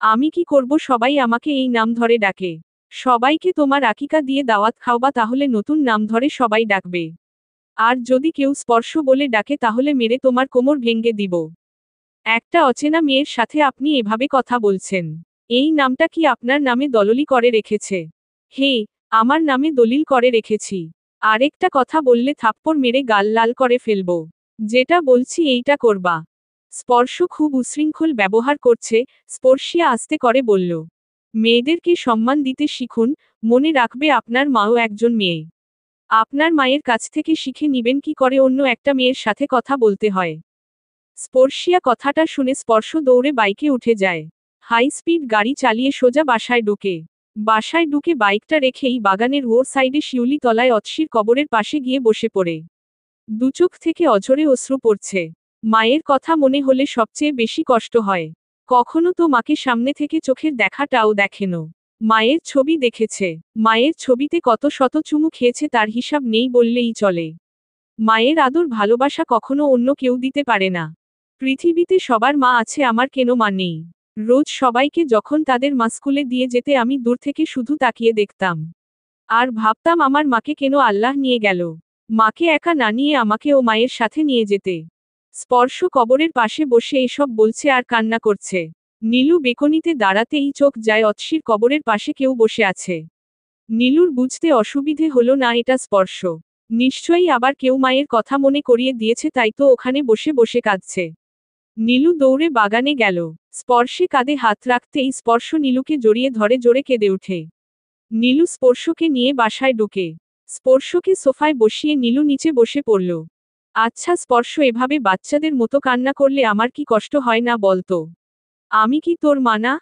আমি কি করব, সবাই আমাকে এই নাম ধরে ডাকে। সবাইকে তোমার আকিকা দিয়ে দাওয়াত খাওয়াবা, তাহলে নতুন নাম ধরে সবাই ডাকবে। আর যদি কেউ স্পর্শ বলে ডাকে তাহলে মেরে তোমার কোমর ভেঙে দিব। একটা অচেনা মেয়ের সাথে আপনি এভাবে কথা বলছেন। এই নামটা কি আপনার নামে দলিল করে রেখেছে? হে, আমার নামে দলিল করে রেখেছি। আরেকটা কথা বললে থাপ্পড় মেরে গাল লাল করে ফেলব। যেটা বলছি এইটা করবা। স্পর্শ খুব উচ্ছৃঙ্খল ব্যবহার করছে, স্পর্শিয়া আস্তে করে বলল। মেয়েদেরকে সম্মান দিতে শিখুন, মনে রাখবে আপনার মাও একজন মেয়ে। আপনার মায়ের কাছ থেকে শিখে নিবেন কি করে অন্য একটা মেয়ের সাথে কথা বলতে হয়। স্পর্শিয়া কথাটা শুনে স্পর্শ দৌড়ে বাইকে উঠে যায়। হাই স্পিড গাড়ি চালিয়ে সোজা বাসায় ঢুকে বাইকটা রেখেই বাগানের ওর সাইডে শিউলি তলায় অতসীর কবরের পাশে গিয়ে বসে পড়ে। দুচোখ থেকে অঝরে অশ্রু পড়ছে। মায়ের কথা মনে হলে সবচেয়ে বেশি কষ্ট হয়। কখনো তো মাকে সামনে থেকে চোখের দেখাটাও দেখেনো। মায়ের ছবি দেখেছে। মায়ের ছবিতে কত শত চুমু খেয়েছে তার হিসাব নেই বললেই চলে। মায়ের আদর ভালোবাসা কখনো অন্য কেউ দিতে পারে না। পৃথিবীতে সবার মা আছে, আমার কেন মা নেই? রোজ সবাইকে যখন তাদের মা স্কুলে দিয়ে যেতে আমি দূর থেকে শুধু তাকিয়ে দেখতাম। আর ভাবতাম আমার মাকে কেন আল্লাহ নিয়ে গেল। মাকে একা না নিয়ে আমাকে ও মায়ের সাথে নিয়ে যেতে। স্পর্শ কবরের পাশে বসে এসব বলছে আর কান্না করছে। নীলু বেকনিতে দাঁড়াতেই চোখ যায় অতসীর কবরের পাশে কেউ বসে আছে। নীলুর বুঝতে অসুবিধে হলো না এটা স্পর্শ। নিশ্চয়ই আবার কেউ মায়ের কথা মনে করিয়ে দিয়েছে, তাই তো ওখানে বসে বসে কাঁদছে। নীলু দৌড়ে বাগানে গেল। স্পর্শে কাঁধে হাত রাখতেই স্পর্শ নীলুকে জড়িয়ে ধরে জোরে কেঁদে ওঠে। নীলু স্পর্শকে নিয়ে বাসায় ঢুকে। স্পর্শকে সোফায় বসিয়ে নীলু নিচে বসে পড়ল। আচ্ছা স্পর্শ, এভাবে বাচ্চাদের মতো কান্না করলে আমার কি কষ্ট হয় না বলতো? আমি কি তোর মা না?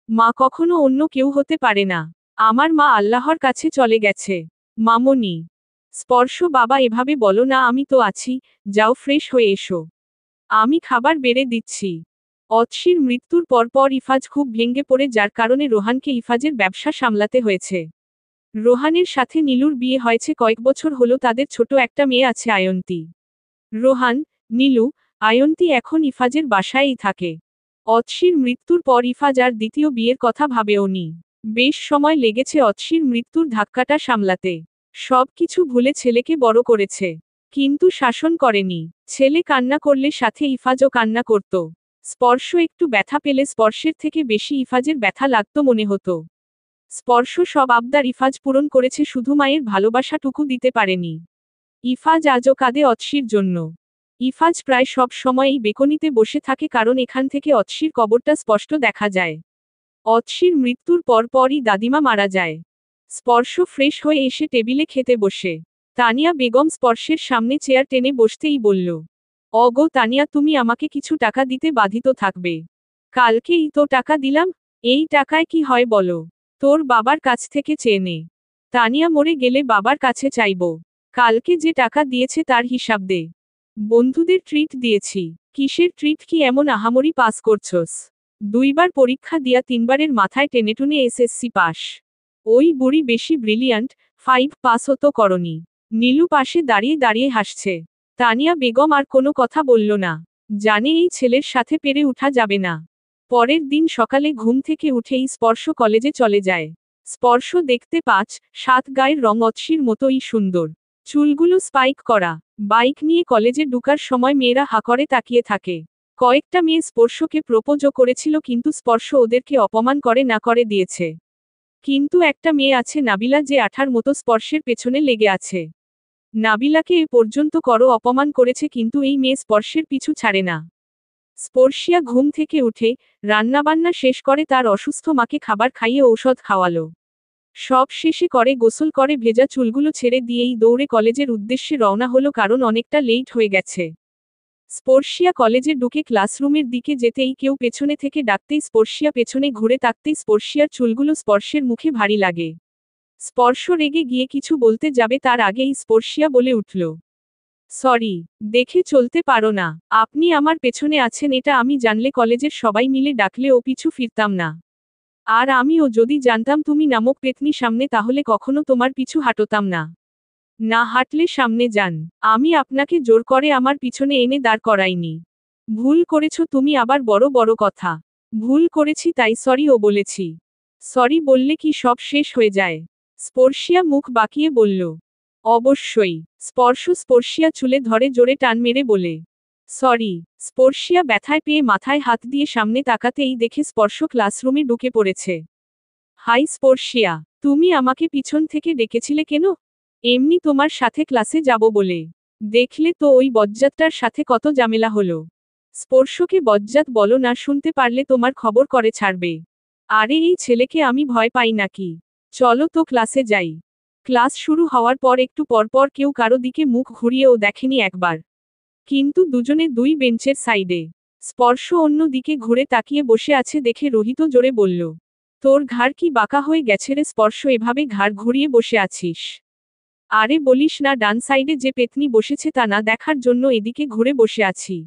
মা কখনো অন্য কেউ হতে পারে না। আমার মা আল্লাহর কাছে চলে গেছে। মামনি। স্পর্শ বাবা এভাবে বলো না, আমি তো আছি, যাও ফ্রেশ হয়ে এসো। আমি খাবার বেড়ে দিচ্ছি। অতসীর মৃত্যুর পরপর ইফাজ খুব ভেঙে পড়ে, যার কারণে রোহানকে ইফাজের ব্যবসা সামলাতে হয়েছে। রোহানের সাথে নীলুর বিয়ে হয়েছে কয়েক বছর হলো, তাদের ছোট একটা মেয়ে আছে আয়ন্তী। রোহান, নীলু, আয়ন্তী এখন ইফাজের বাসায়ই থাকে। অতসীর মৃত্যুর পর ইফাজ আর দ্বিতীয় বিয়ের কথা ভাবেওনি। বেশ সময় লেগেছে অতসীর মৃত্যুর ধাক্কাটা সামলাতে। সব কিছু ভুলে ছেলেকে বড় করেছে। কিন্তু শাসন করেনি। ছেলে কান্না করলে সাথে ইফাজও কান্না করত। স্পর্শ একটু ব্যথা পেলে স্পর্শের থেকে বেশি ইফাজের ব্যথা লাগত মনে হতো। স্পর্শ সব আবদার ইফাজ পূরণ করেছে, শুধু মায়ের ভালোবাসাটুকু দিতে পারেনি। ইফাজ আজও কাঁদে অতসীর জন্য। ইফাজ প্রায় সব সময় এই বেকনিতে বসে থাকে, কারণ এখান থেকে অতসীর কবরটা স্পষ্ট দেখা যায়। অতসীর মৃত্যুর পরপরই দাদিমা মারা যায়। স্পর্শ ফ্রেশ হয়ে এসে টেবিলে খেতে বসে। তানিয়া বেগম স্পর্শের সামনে চেয়ার টেনে বসতেই বলল, অগো তানিয়া, তুমি আমাকে কিছু টাকা দিতে বাধিত থাকবে। কালকেই তো টাকা দিলাম। এই টাকায় কি হয় বলো? তোর বাবার কাছ থেকে চেয়ে নে। তানিয়া মরে গেলে বাবার কাছে চাইব। কালকে যে টাকা দিয়েছে তার হিসাব দে। বন্ধুদের ট্রিট দিয়েছি। কিসের ট্রিট? কি এমন আহামরি পাস করছস? 2বার পরীক্ষা দিয়া 3বারের মাথায় টেনেটুনে এসএসসি পাস। ওই বুড়ি বেশি ব্রিলিয়ান্ট, 5 পাসও তো করনি। নীলু পাশে দাঁড়িয়ে দাঁড়িয়ে হাসছে। তানিয়া বেগম আর কোনো কথা বলল না। জানে এই ছেলের সাথে পেরে উঠা যাবে না। পরের দিন সকালে ঘুম থেকে উঠেই স্পর্শ কলেজে চলে যায়। স্পর্শ দেখতে 5-7, গায়ের রং অতসীর মতোই সুন্দর। চুলগুলো স্পাইক করা। বাইক নিয়ে কলেজে ঢুকার সময় মেয়েরা হা করে তাকিয়ে থাকে। কয়েকটা মেয়ে স্পর্শকে প্রপোজও করেছিল, কিন্তু স্পর্শ ওদেরকে অপমান করে না করে দিয়েছে। কিন্তু একটা মেয়ে আছে নাবিলা, যে আঠার মতো স্পর্শের পেছনে লেগে আছে। নাবিলাকে এ পর্যন্ত অপমান করেছে, কিন্তু এই মেয়ে স্পর্শের পিছু ছাড়ে না। স্পর্শিয়া ঘুম থেকে উঠে রান্নাবান্না শেষ করে তার অসুস্থ মাকে খাবার খাইয়ে ঔষধ খাওয়ালো। সব শেষে গোসল করে ভেজা চুলগুলো ছেড়ে দিয়েই দৌড়ে কলেজের উদ্দেশ্যে রওনা হলো, কারণ অনেকটা লেট হয়ে গেছে। স্পর্শিয়া কলেজে ঢুকে ক্লাসরুমের দিকে যেতেই কেউ পেছনে থেকে ডাকতেই স্পর্শিয়া পেছনে ঘুরে তাকতেই স্পর্শিয়ার চুলগুলো স্পর্শের মুখে ভারী লাগে। স্পর্শ রেগে গিয়ে কিছু বলতে যাবে, তার আগেই স্পর্শিয়া বলে উঠল, সরি, দেখে চলতে পারো না? আপনি আমার পেছনে আছেন এটা আমি জানলে কলেজের সবাই মিলে ডাকলেও পিছু ফিরতাম না। আর আমিও যদি জানতাম তুমি নামক পেতনি সামনে, তাহলে কখনো তোমার পিছু হাঁটতাম না। না হাঁটলে সামনে যান। আমি আপনাকে জোর করে আমার পিছনে এনে দাঁড় করাইনি। ভুল করেছো তুমি, আবার বড় বড় কথা। ভুল করেছি তাই সরি ও বলেছি। সরি বললে কি সব শেষ হয়ে যায়? স্পর্শিয়া মুখ বাঁকিয়ে বলল। অবশ্যই। স্পর্শিয়া চুলে ধরে জোরে টান মেরে বলে। সরি। স্পর্শিয়া ব্যথায় পেয়ে মাথায় হাত দিয়ে সামনে তাকাতেই দেখে স্পর্শ ক্লাসরুমে ঢুকে পড়েছে। হাই স্পর্শিয়া, তুমি আমাকে পিছন থেকে ডেকেছিলে কেন? এমনি তোমার সাথে ক্লাসে যাব বলে। দেখলে তো ওই বজ্জাতটার সাথে কত ঝামেলা হলো। স্পর্শকে বজ্জাত বলো না, শুনতে পারলে তোমার খবর করে ছাড়বে। আরে এই ছেলেকে আমি ভয় পাই নাকি? চলো তো ক্লাসে যাই। ক্লাস শুরু হওয়ার পর একটু পরপর কেউ কারো দিকে মুখ ঘুরিয়েও দেখেনি একবার। কিন্তু দুজনে দুই বেঞ্চের সাইডে। স্পর্শ অন্য দিকে ঘুরে তাকিয়ে বসে আছে দেখে রোহিত জোরে বলল। তোর ঘাড় কি বাঁকা হয়ে গেছে রে স্পর্শ, এভাবে ঘাড় ঘুরিয়ে বসে আছিস? আরে বলিস না, ডান সাইডে যে পেতনি বসেছে তা না দেখার জন্য এদিকে ঘুরে বসে আছি।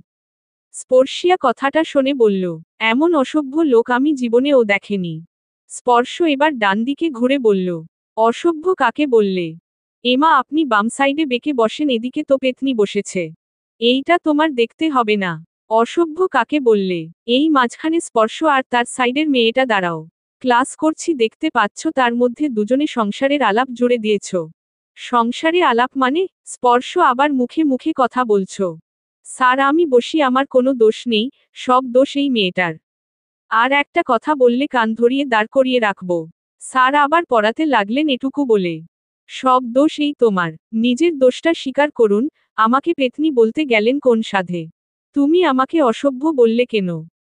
স্পর্শিয়া কথাটা শুনে বলল। এমন অসভ্য লোক আমি জীবনেও দেখেনি। স্পর্শ এবার ডান দিকে ঘুরে বলল। অসভ্য কাকে বললে? এমা আপনি বাম সাইডে বেঁকে বসেন, এদিকে তো পেতনি বসেছে। এইটা তোমার দেখতে হবে না। অসভ্য কাকে বললে? এই মাঝখানে স্পর্শ আর তার সাইডের মেয়েটা দাঁড়াও। ক্লাস করছি দেখতে পাচ্ছ, তার মধ্যে দুজনে সংসারের আলাপ জুড়ে দিয়েছ। সংসারে আলাপ মানে? স্পর্শ আবার মুখে মুখে কথা বলছো। স্যার আমি বসি, আমার কোনো দোষ নেই, সব দোষ এই মেয়েটার। আর একটা কথা বললে কান ধরিয়ে দাঁড় করিয়ে রাখব। স্যার আবার পড়াতে লাগলেন এটুকু বলে। সব দোষ এই তোমার। নিজের দোষটা স্বীকার করুন। আমাকে পেতনি বলতে গেলেন কোন সাধে? তুমি আমাকে অসভ্য বললে কেন?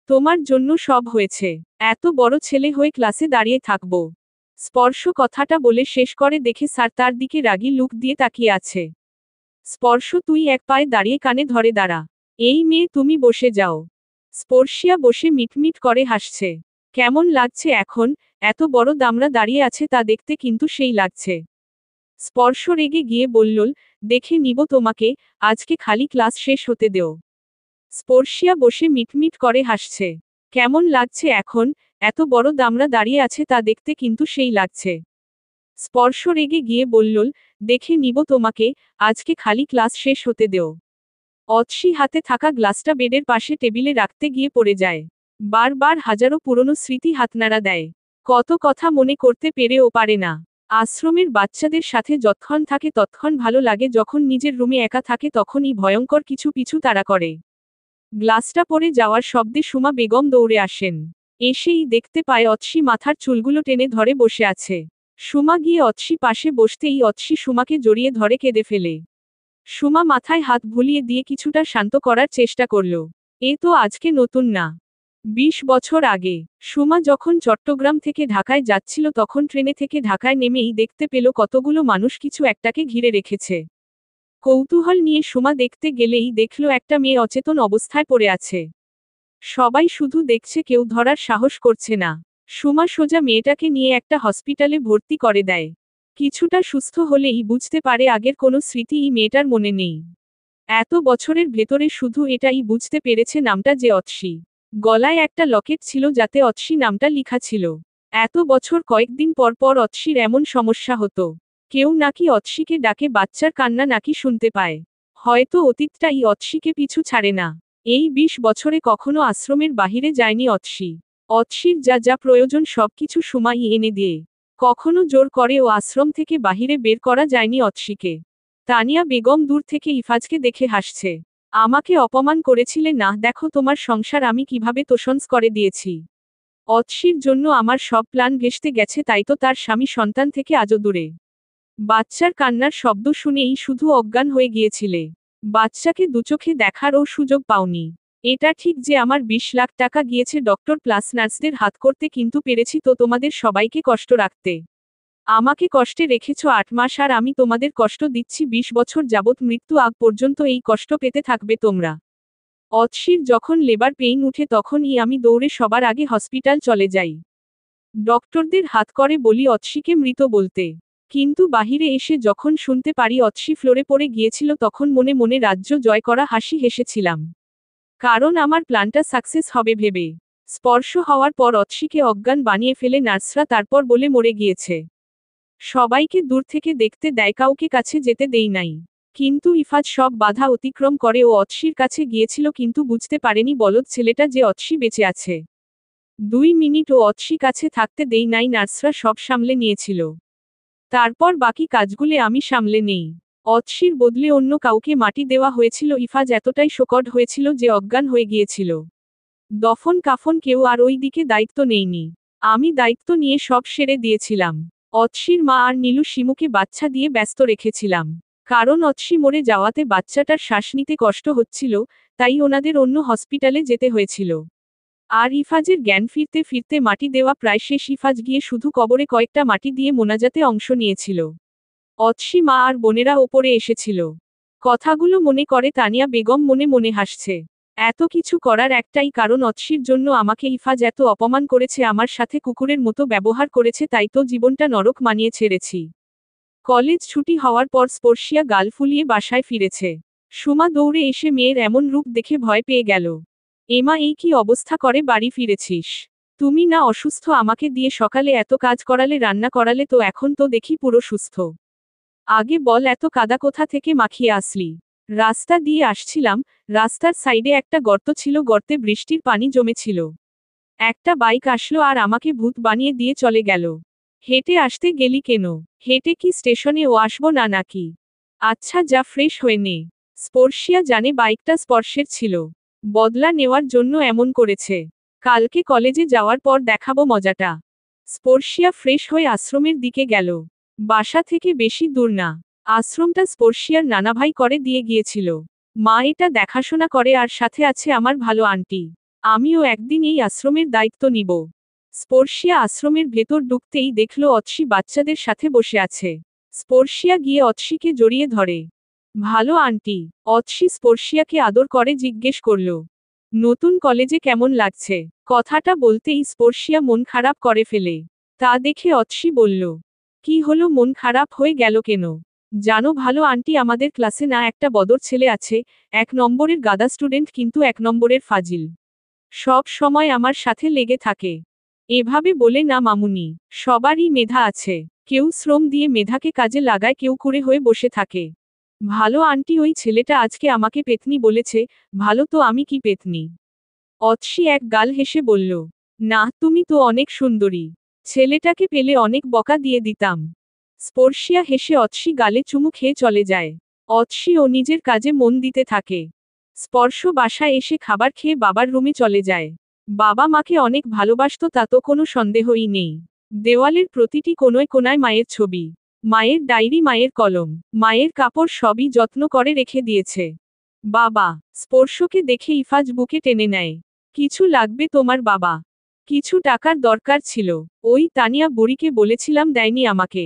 তোমার জন্য সব হয়েছে। এত বড় ছেলে হয়ে ক্লাসে দাঁড়িয়ে থাকব? স্পর্শ কথাটা বলে শেষ করে দেখে স্যার তার দিকে রাগী লুক দিয়ে তাকিয়ে আছে। স্পর্শ তুই এক পায়ে দাঁড়িয়ে কানে ধরে দাঁড়া। এই মেয়ে তুমি বসে যাও। স্পর্শিয়া বসে মিটমিট করে হাসছে। কেমন লাগছে এখন? এত বড় দামড়া দাঁড়িয়ে আছে তা দেখতে কিন্তু সেই লাগছে। স্পর্শ রেগে গিয়ে বলল, দেখে নিব তোমাকে, আজকে খালি ক্লাস শেষ হতে দেও। স্পর্শিয়া বসে মিটমিট করে হাসছে। কেমন লাগছে এখন? এত বড় দামড়া দাঁড়িয়ে আছে তা দেখতে কিন্তু সেই লাগছে। স্পর্শ রেগে গিয়ে বলল, দেখে নিব তোমাকে, আজকে খালি ক্লাস শেষ হতে দেও। অতসী হাতে থাকা গ্লাসটা বেডের পাশে টেবিলে রাখতে গিয়ে পড়ে যায়। বারবার হাজারো পুরনো স্মৃতি হাতনাড়া দেয়। কত কথা মনে করতে পেরেও পারে না। আশ্রমের বাচ্চাদের সাথে যতক্ষণ থাকে ততক্ষণ ভালো লাগে, যখন নিজের রুমে একা থাকে তখনই ভয়ঙ্কর কিছু পিছু তাড়া করে। গ্লাসটা পড়ে যাওয়ার শব্দে সুমা বেগম দৌড়ে আসেন। এসেই দেখতে পায় অতসী মাথার চুলগুলো টেনে ধরে বসে আছে। সুমা গিয়ে অতসী পাশে বসতেই অতসী সুমাকে জড়িয়ে ধরে কেঁদে ফেলে। সুমা মাথায় হাত বুলিয়ে দিয়ে কিছুটা শান্ত করার চেষ্টা করল। এ তো আজকে নতুন না। 20 বছর আগে সুমা যখন চট্টগ্রাম থেকে ঢাকায় যাচ্ছিল তখন ট্রেনে থেকে ঢাকায় নেমেই দেখতে পেল কতগুলো মানুষ কিছু একটাকে ঘিরে রেখেছে। কৌতূহল নিয়ে সুমা দেখতে গেলেই দেখল একটা মেয়ে অচেতন অবস্থায় পড়ে আছে। সবাই শুধু দেখছে, কেউ ধরার সাহস করছে না। সুমা সোজা মেয়েটাকে নিয়ে একটা হসপিটালে ভর্তি করে দেয়। কিছুটা সুস্থ হলেই বুঝতে পারে আগের কোনো স্মৃতিই মেয়েটার মনে নেই। এত বছরের ভেতরে শুধু এটাই বুঝতে পেরেছে নামটা যে অতসী। গলায় একটা লকেট ছিল যাতে অতসী নামটা লিখা ছিল। এত বছর কয়েকদিন পর পর অতসীর এমন সমস্যা হতো। কেউ নাকি অতসীকে ডাকে, বাচ্চার কান্না নাকি শুনতে পায়। হয়তো অতীতটাই অতসীকে পিছু ছাড়ে না। এই 20 বছরে কখনো আশ্রমের বাহিরে যায়নি অতসী। অতসীর যা যা প্রয়োজন সবকিছু সুমাই এনে দিয়ে। কখনো জোর করে ও আশ্রম থেকে বাহিরে বের করা যায়নি অতসীকে। তানিয়া বেগম দূর থেকে ইফাজকে দেখে হাসছে। আমাকে অপমান করেছিলে না, দেখো তোমার সংসার আমি কিভাবে তোষণ করে দিয়েছি। অতসীর জন্য আমার সব প্ল্যান ভেস্তে গেছে, তাই তো তার স্বামী সন্তান থেকে আজও দূরে। বাচ্চার কান্নার শব্দ শুনেই শুধু অজ্ঞান হয়ে গিয়েছিলে। বাচ্চাকে দুচোখে দেখারও সুযোগ পাওনি। এটা ঠিক যে আমার 20 লাখ টাকা গিয়েছে ডক্টর প্লাস নার্সদের হাত করতে, কিন্তু পেরেছি তো তোমাদের সবাইকে কষ্ট রাখতে। আমাকে কষ্টে রেখেছ 8 মাস, আর আমি তোমাদের কষ্ট দিচ্ছি 20 বছর যাবৎ, মৃত্যু আগ পর্যন্ত এই কষ্ট পেতে থাকবে তোমরা। অতসীর যখন লেবার পেইন উঠে তখনই আমি দৌড়ে সবার আগে হসপিটাল চলে যাই। ডক্টরদের হাত করে বলি অতসীকে মৃত বলতে। কিন্তু বাহিরে এসে যখন শুনতে পারি অতসী ফ্লোরে পড়ে গিয়েছিল তখন মনে মনে রাজ্য জয় করা হাসি হেসেছিলাম। কারণ আমার প্ল্যানটা সাকসেস হবে ভেবে। স্পর্শ হওয়ার পর অতসীকে অজ্ঞান বানিয়ে ফেলে নার্সরা, তারপর বলে মরে গিয়েছে। সবাইকে দূর থেকে দেখতে দেয়, কাউকে কাছে যেতে দেই নাই। কিন্তু ইফাজ সব বাধা অতিক্রম করে ও অতসীর কাছে গিয়েছিল, কিন্তু বুঝতে পারেনি বলদ ছেলেটা যে অতসী বেঁচে আছে। 2 মিনিটও অৎসি কাছে থাকতে দেই নাই, নার্সরা সব সামলে নিয়েছিল। তারপর বাকি কাজগুলো আমি সামলে নেই। অৎসির বদলে অন্য কাউকে মাটি দেওয়া হয়েছিল। ইফাজ এতটাই শোকড হয়েছিল যে অজ্ঞান হয়ে গিয়েছিল। দফন কাফন কেউ আর ওই দিকে দায়িত্ব নেইনি। আমি দায়িত্ব নিয়ে সব সেরে দিয়েছিলাম। অৎসির মা আর নীলু শিমুকে বাচ্চা দিয়ে ব্যস্ত রেখেছিলাম। কারণ অৎসি মরে যাওয়াতে বাচ্চাটার শ্বাস নিতে কষ্ট হচ্ছিল, তাই ওনাদের অন্য হসপিটালে যেতে হয়েছিল। আর ইফাজের জ্ঞান ফিরতে ফিরতে মাটি দেওয়া প্রায় শেষ। ইফাজ গিয়ে শুধু কবরে কয়েকটা মাটি দিয়ে মোনাজাতে অংশ নিয়েছিল। অৎসি মা আর বোনেরা ওপরে এসেছিল। কথাগুলো মনে করে তানিয়া বেগম মনে মনে হাসছে। এত কিছু করার একটাই কারণ, অৎসির জন্য আমাকে ইফাজ এত অপমান করেছে, আমার সাথে কুকুরের মতো ব্যবহার করেছে, তাই তো জীবনটা নরক মানিয়ে ছেড়েছি। কলেজ ছুটি হওয়ার পর স্পর্শিয়া গাল ফুলিয়ে বাসায় ফিরেছে। সুমা দৌড়ে এসে মেয়ের এমন রূপ দেখে ভয় পেয়ে গেল। এমা, এই কি অবস্থা করে বাড়ি ফিরেছিস? তুমি না অসুস্থ? আমাকে দিয়ে সকালে এত কাজ করালে, রান্না করালে, তো এখন তো দেখি পুরো সুস্থ। আগে বল, এত কাদা কোথা থেকে মাখিয়ে আসলি? রাস্তা দিয়ে আসছিলাম, রাস্তার সাইডে একটা গর্ত ছিল, গর্তে বৃষ্টির পানি জমেছিল। একটা বাইক আসলো আর আমাকে ভূত বানিয়ে দিয়ে চলে গেল। হেঁটে আসতে গেলি কেন? হেঁটে কি স্টেশনে ও আসবো না নাকি? আচ্ছা যা, ফ্রেশ হয়ে নে। স্পর্শিয়া জানে বাইকটা স্পর্শের ছিল। বদলা নেওয়ার জন্য এমন করেছে। কালকে কলেজে যাওয়ার পর দেখাবো মজাটা। স্পর্শিয়া ফ্রেশ হয়ে আশ্রমের দিকে গেল। বাসা থেকে বেশি দূর না। আশ্রমটা স্পর্শিয়ার নানা ভাই করে দিয়ে গিয়েছিল। মা এটা দেখাশোনা করে, আর সাথে আছে আমার ভালো আন্টি। আমিও একদিন এই আশ্রমের দায়িত্ব নিব। স্পর্শিয়া আশ্রমের ভেতর ঢুকতেই দেখল অৎসি বাচ্চাদের সাথে বসে আছে। স্পর্শিয়া গিয়ে অৎসিকে জড়িয়ে ধরে। ভালো আন্টি। অৎসি স্পর্শিয়াকে আদর করে জিজ্ঞেস করল, নতুন কলেজে কেমন লাগছে? কথাটা বলতেই স্পর্শিয়া মন খারাপ করে ফেলে। তা দেখে অৎসি বলল, কি হলো, মন খারাপ হয়ে গেল কেন? জানো ভালো আন্টি, আমাদের ক্লাসে না একটা বদর ছেলে আছে, 1 নম্বরের গাদা স্টুডেন্ট, কিন্তু 1 নম্বরের ফাজিল। সব সময় আমার সাথে লেগে থাকে। এভাবে বলে না মামুনি, সবারই মেধা আছে। কেউ শ্রম দিয়ে মেধাকে কাজে লাগায়, কেউ কুঁড়ে হয়ে বসে থাকে। ভালো আন্টি, ওই ছেলেটা আজকে আমাকে পেতনি বলেছে। ভালো তো আমি কি পেতনি? অৎসি এক গাল হেসে বলল, না, তুমি তো অনেক সুন্দরী। ছেলেটাকে পেলে অনেক বকা দিয়ে দিতাম। স্পর্শিয়া হেসে অৎসি গালে চুমু খেয়ে চলে যায়। অৎসি ও নিজের কাজে মন দিতে থাকে। স্পর্শ বাসায় এসে খাবার খেয়ে বাবার রুমে চলে যায়। বাবা মাকে অনেক ভালোবাসত, তা তো কোনো সন্দেহই নেই। দেওয়ালের প্রতিটি কোণায় কোণায় মায়ের ছবি, মায়ের ডায়েরি, মায়ের কলম, মায়ের কাপড়, সবই যত্ন করে রেখে দিয়েছে। বাবা। স্পর্শকে দেখে ইফাজ বুকে টেনে নেয়। কিছু লাগবে তোমার বাবা? কিছু টাকার দরকার ছিল। ওই তানিয়া বুড়িকে বলেছিলাম, দেয়নি আমাকে।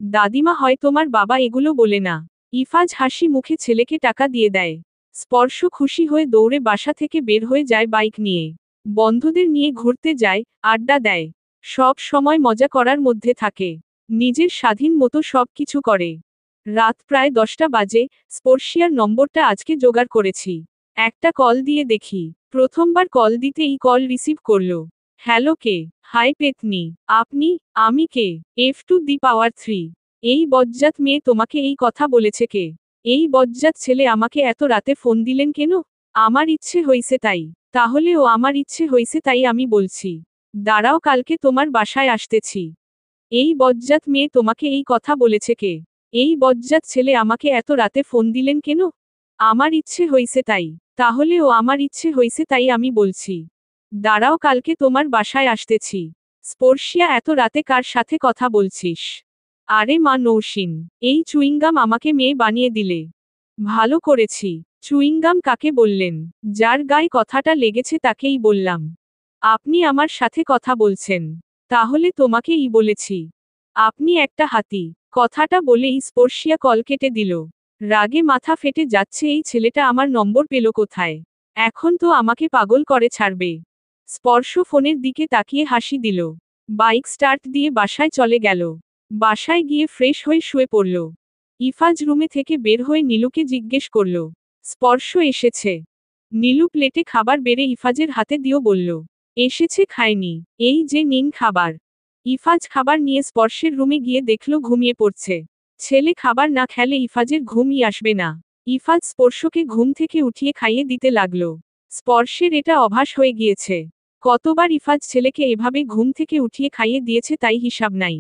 দাদিমা হয় তোমার বাবা, এগুলো বলে না। ইফাজ হাসি মুখে ছেলেকে টাকা দিয়ে দেয়। স্পর্শ খুশি হয়ে দৌড়ে বাসা থেকে বের হয়ে যায় বাইক নিয়ে। বন্ধুদের নিয়ে ঘুরতে যায়, আড্ডা দেয়। সব সময় মজা করার মধ্যে থাকে। নিজের স্বাধীন মতো সব কিছু করে। রাত প্রায় 10টা বাজে। স্পর্শিয়ার নম্বরটা আজকে জোগাড় করেছি। একটা কল দিয়ে দেখি। প্রথমবার কল দিতেই কল রিসিভ করল। হ্যালো, কে? হাই পেতনি। আপনি? আমি কে? F⁴ এই বজ্জাত মেয়ে তোমাকে এই কথা বলেছে কে? এই বজ্জাত ছেলে আমাকে এত রাতে ফোন দিলেন কেন? আমার ইচ্ছে হইছে তাই। তাহলে ও আমার ইচ্ছে হইছে তাই আমি বলছি। দাঁড়াও, কালকে তোমার বাসায় আসতেছি। এই বজ্জাত মেয়ে তোমাকে এই কথা বলেছে কে? এই বজ্জাত ছেলে আমাকে এত রাতে ফোন দিলেন কেন? আমার ইচ্ছে হইছে তাই। তাহলে ও আমার ইচ্ছে হইছে তাই আমি বলছি। দাঁড়াও, কালকে তোমার বাসায় আসতেছি। স্পর্শিয়া, এত রাতে কার সাথে কথা বলছিস? আরে মা নৌসিন, এই চুইংগাম আমাকে মেয়ে বানিয়ে দিলে। ভালো করেছি। চুইংগাম কাকে বললেন? যার গায়ে কথাটা লেগেছে তাকেই বললাম। আপনি আমার সাথে কথা বলছেন? তাহলে তোমাকেই বলেছি। আপনি একটা হাতি। কথাটা বলেই স্পর্শিয়া কল কেটে দিল। রাগে মাথা ফেটে যাচ্ছে, এই ছেলেটা আমার নম্বর পেল কোথায়? এখন তো আমাকে পাগল করে ছাড়বে। স্পর্শ ফোনের দিকে তাকিয়ে হাসি দিল। বাইক স্টার্ট দিয়ে বাসায় চলে গেল। বাসায় গিয়ে ফ্রেশ হয়ে শুয়ে পড়ল। ইফাজ রুমে থেকে বের হয়ে নীলুকে জিজ্ঞেস করল, স্পর্শ এসেছে? নীলু প্লেটে খাবার বেড়ে ইফাজের হাতে দিও বলল, এসেছে, খায়নি। এই যে নিন খাবার। ইফাজ খাবার নিয়ে স্পর্শের রুমে গিয়ে দেখল ঘুমিয়ে পড়ছে। ছেলে খাবার না খেলে ইফাজের ঘুমই আসবে না। ইফাজ স্পর্শকে ঘুম থেকে উঠিয়ে খাইয়ে দিতে লাগল। স্পর্শের এটা অভ্যাস হয়ে গিয়েছে। কতবার ইফাজ ছেলেকে এভাবে ঘুম থেকে উঠিয়ে খাইয়ে দিয়েছে তাই হিসাব নাই।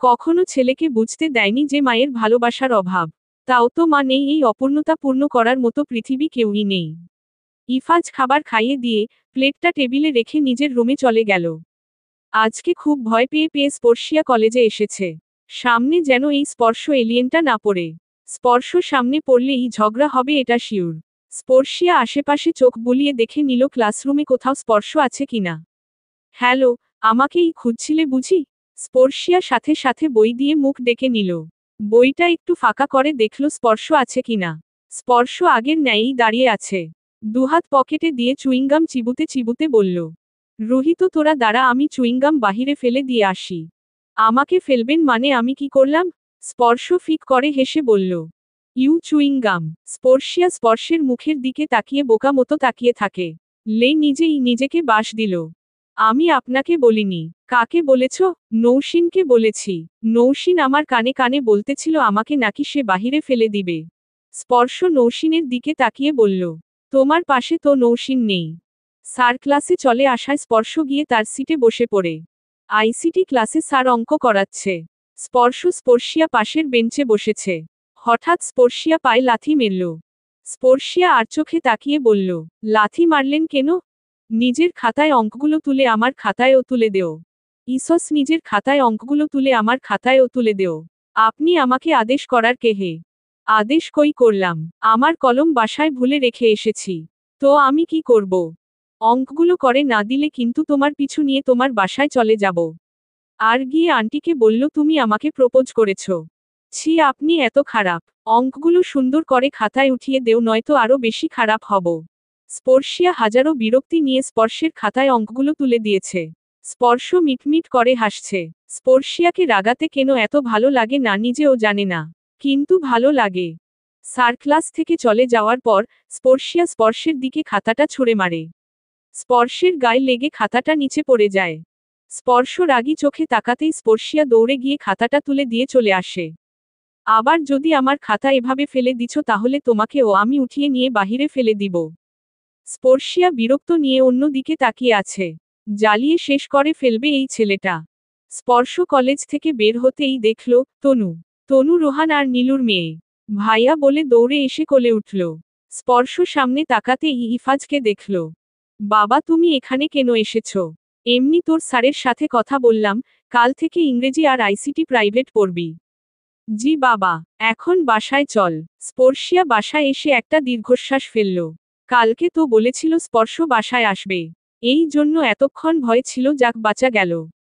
কখনো ছেলেকে বুঝতে দেয়নি যে মায়ের ভালোবাসার অভাব। তাও তো মা নেই, এই অপূর্ণতা পূর্ণ করার মতো পৃথিবী কেউই নেই। ইফাজ খাবার খাইয়ে দিয়ে প্লেটটা টেবিলে রেখে নিজের রুমে চলে গেল। আজকে খুব ভয় পেয়ে পেয়ে স্পর্শিয়া কলেজে এসেছে। সামনে যেন এই স্পর্শ এলিয়েনটা না পড়ে। স্পর্শ সামনে পড়লেই ঝগড়া হবে এটা শিওর। স্পর্শিয়া আশেপাশে চোখ বুলিয়ে দেখে নিল ক্লাসরুমে কোথাও স্পর্শ আছে কিনা। হ্যালো, আমাকেই খুঁজছিলে বুঝি? স্পর্শিয়া সাথে সাথে বই দিয়ে মুখ ডেকে নিল। বইটা একটু ফাঁকা করে দেখল স্পর্শ আছে কিনা। স্পর্শ আগের ন্যায়ই দাঁড়িয়ে আছে। দুহাত পকেটে দিয়ে চুইংগাম চিবুতে চিবুতে বলল, রোহিত তোরা দাঁড়া, আমি চুইংগাম বাহিরে ফেলে দিয়ে আসি। আমাকে ফেলবেন মানে আমি কি করলাম? স্পর্শ ফিক করে হেসে বলল, ইউ চুইংগাম। স্পর্শিয়া স্পর্শের মুখের দিকে তাকিয়ে বোকা মতো তাকিয়ে থাকে। লে নিজেই নিজেকে বাস দিল। আমি আপনাকে বলিনি। কাকে বলেছ? নৌসিনকে বলেছি। নৌসিন আমার কানে কানে বলতেছিল আমাকে নাকি সে বাহিরে ফেলে দিবে। স্পর্শ নৌসিনের দিকে তাকিয়ে বলল, তোমার পাশে তো নৌসিন নেই। স্যার ক্লাসে চলে আসায় স্পর্শ গিয়ে তার সিটে বসে পড়ে। আইসিটি ক্লাসে স্যার অঙ্ক করাচ্ছে। স্পর্শ স্পর্শিয়া পাশের বেঞ্চে বসেছে। হঠাৎ স্পর্শিয়া পায়ে লাথি মেরল। স্পর্শিয়া আর চোখে তাকিয়ে বলল, লাথি মারলেন কেন? নিজের খাতায় অঙ্কগুলো তুলে আমার খাতায়ও তুলে দেও। ইসস, নিজের খাতায় অঙ্কগুলো তুলে আমার খাতায়ও তুলে দেও। আপনি আমাকে আদেশ করার কে হে? আদেশ কই করলাম? আমার কলম বাসায় ভুলে রেখে এসেছি। তো আমি কি করব? অঙ্কগুলো করে না দিলে কিন্তু তোমার পিছু নিয়ে তোমার বাসায় চলে যাব। আর গিয়ে আন্টিকে বলল তুমি আমাকে প্রপোজ করেছ। ছি, আপনি এত খারাপ। অঙ্কগুলো সুন্দর করে খাতায় উঠিয়ে দেও, নয়তো আরো বেশি খারাপ হব। স্পর্শিয়া হাজারো বিরক্তি নিয়ে স্পর্শের খাতায় অঙ্কগুলো তুলে দিয়েছে। স্পর্শ মিটমিট করে হাসছে। স্পর্শিয়াকে রাগাতে কেন এত ভালো লাগে না নিজেও জানে না, কিন্তু ভালো লাগে। স্যার ক্লাস থেকে চলে যাওয়ার পর স্পর্শিয়া স্পর্শের দিকে খাতাটা ছুঁড়ে মারে। স্পর্শের গায়ে লেগে খাতাটা নিচে পড়ে যায়। স্পর্শ রাগী চোখে তাকাতেই স্পর্শিয়া দৌড়ে গিয়ে খাতাটা তুলে দিয়ে চলে আসে। আবার যদি আমার খাতা এভাবে ফেলে দিছ তাহলে তোমাকেও আমি উঠিয়ে নিয়ে বাহিরে ফেলে দিব। স্পর্শিয়া বিরক্ত নিয়ে অন্য দিকে তাকিয়ে আছে। জ্বালিয়ে শেষ করে ফেলবে এই ছেলেটা। স্পর্শ কলেজ থেকে বের হতেই দেখল তনু। তনু রোহান আর নীলুর মেয়ে। ভাইয়া বলে দৌড়ে এসে কোলে উঠল। স্পর্শ সামনে তাকাতেই ইফাজকে দেখল। বাবা, তুমি এখানে কেন এসেছ? এমনি তোর স্যারের সাথে কথা বললাম, কাল থেকে ইংরেজি আর আইসিটি প্রাইভেট পড়বি। জি বাবা। এখন বাসায় চল। স্পর্শিয়া বাসায় এসে একটা দীর্ঘশ্বাস ফেলল। কালকে তো বলেছিল স্পর্শ বাসায় আসবে। এই জন্য এতক্ষণ ভয় ছিল, যাক বাঁচা গেল।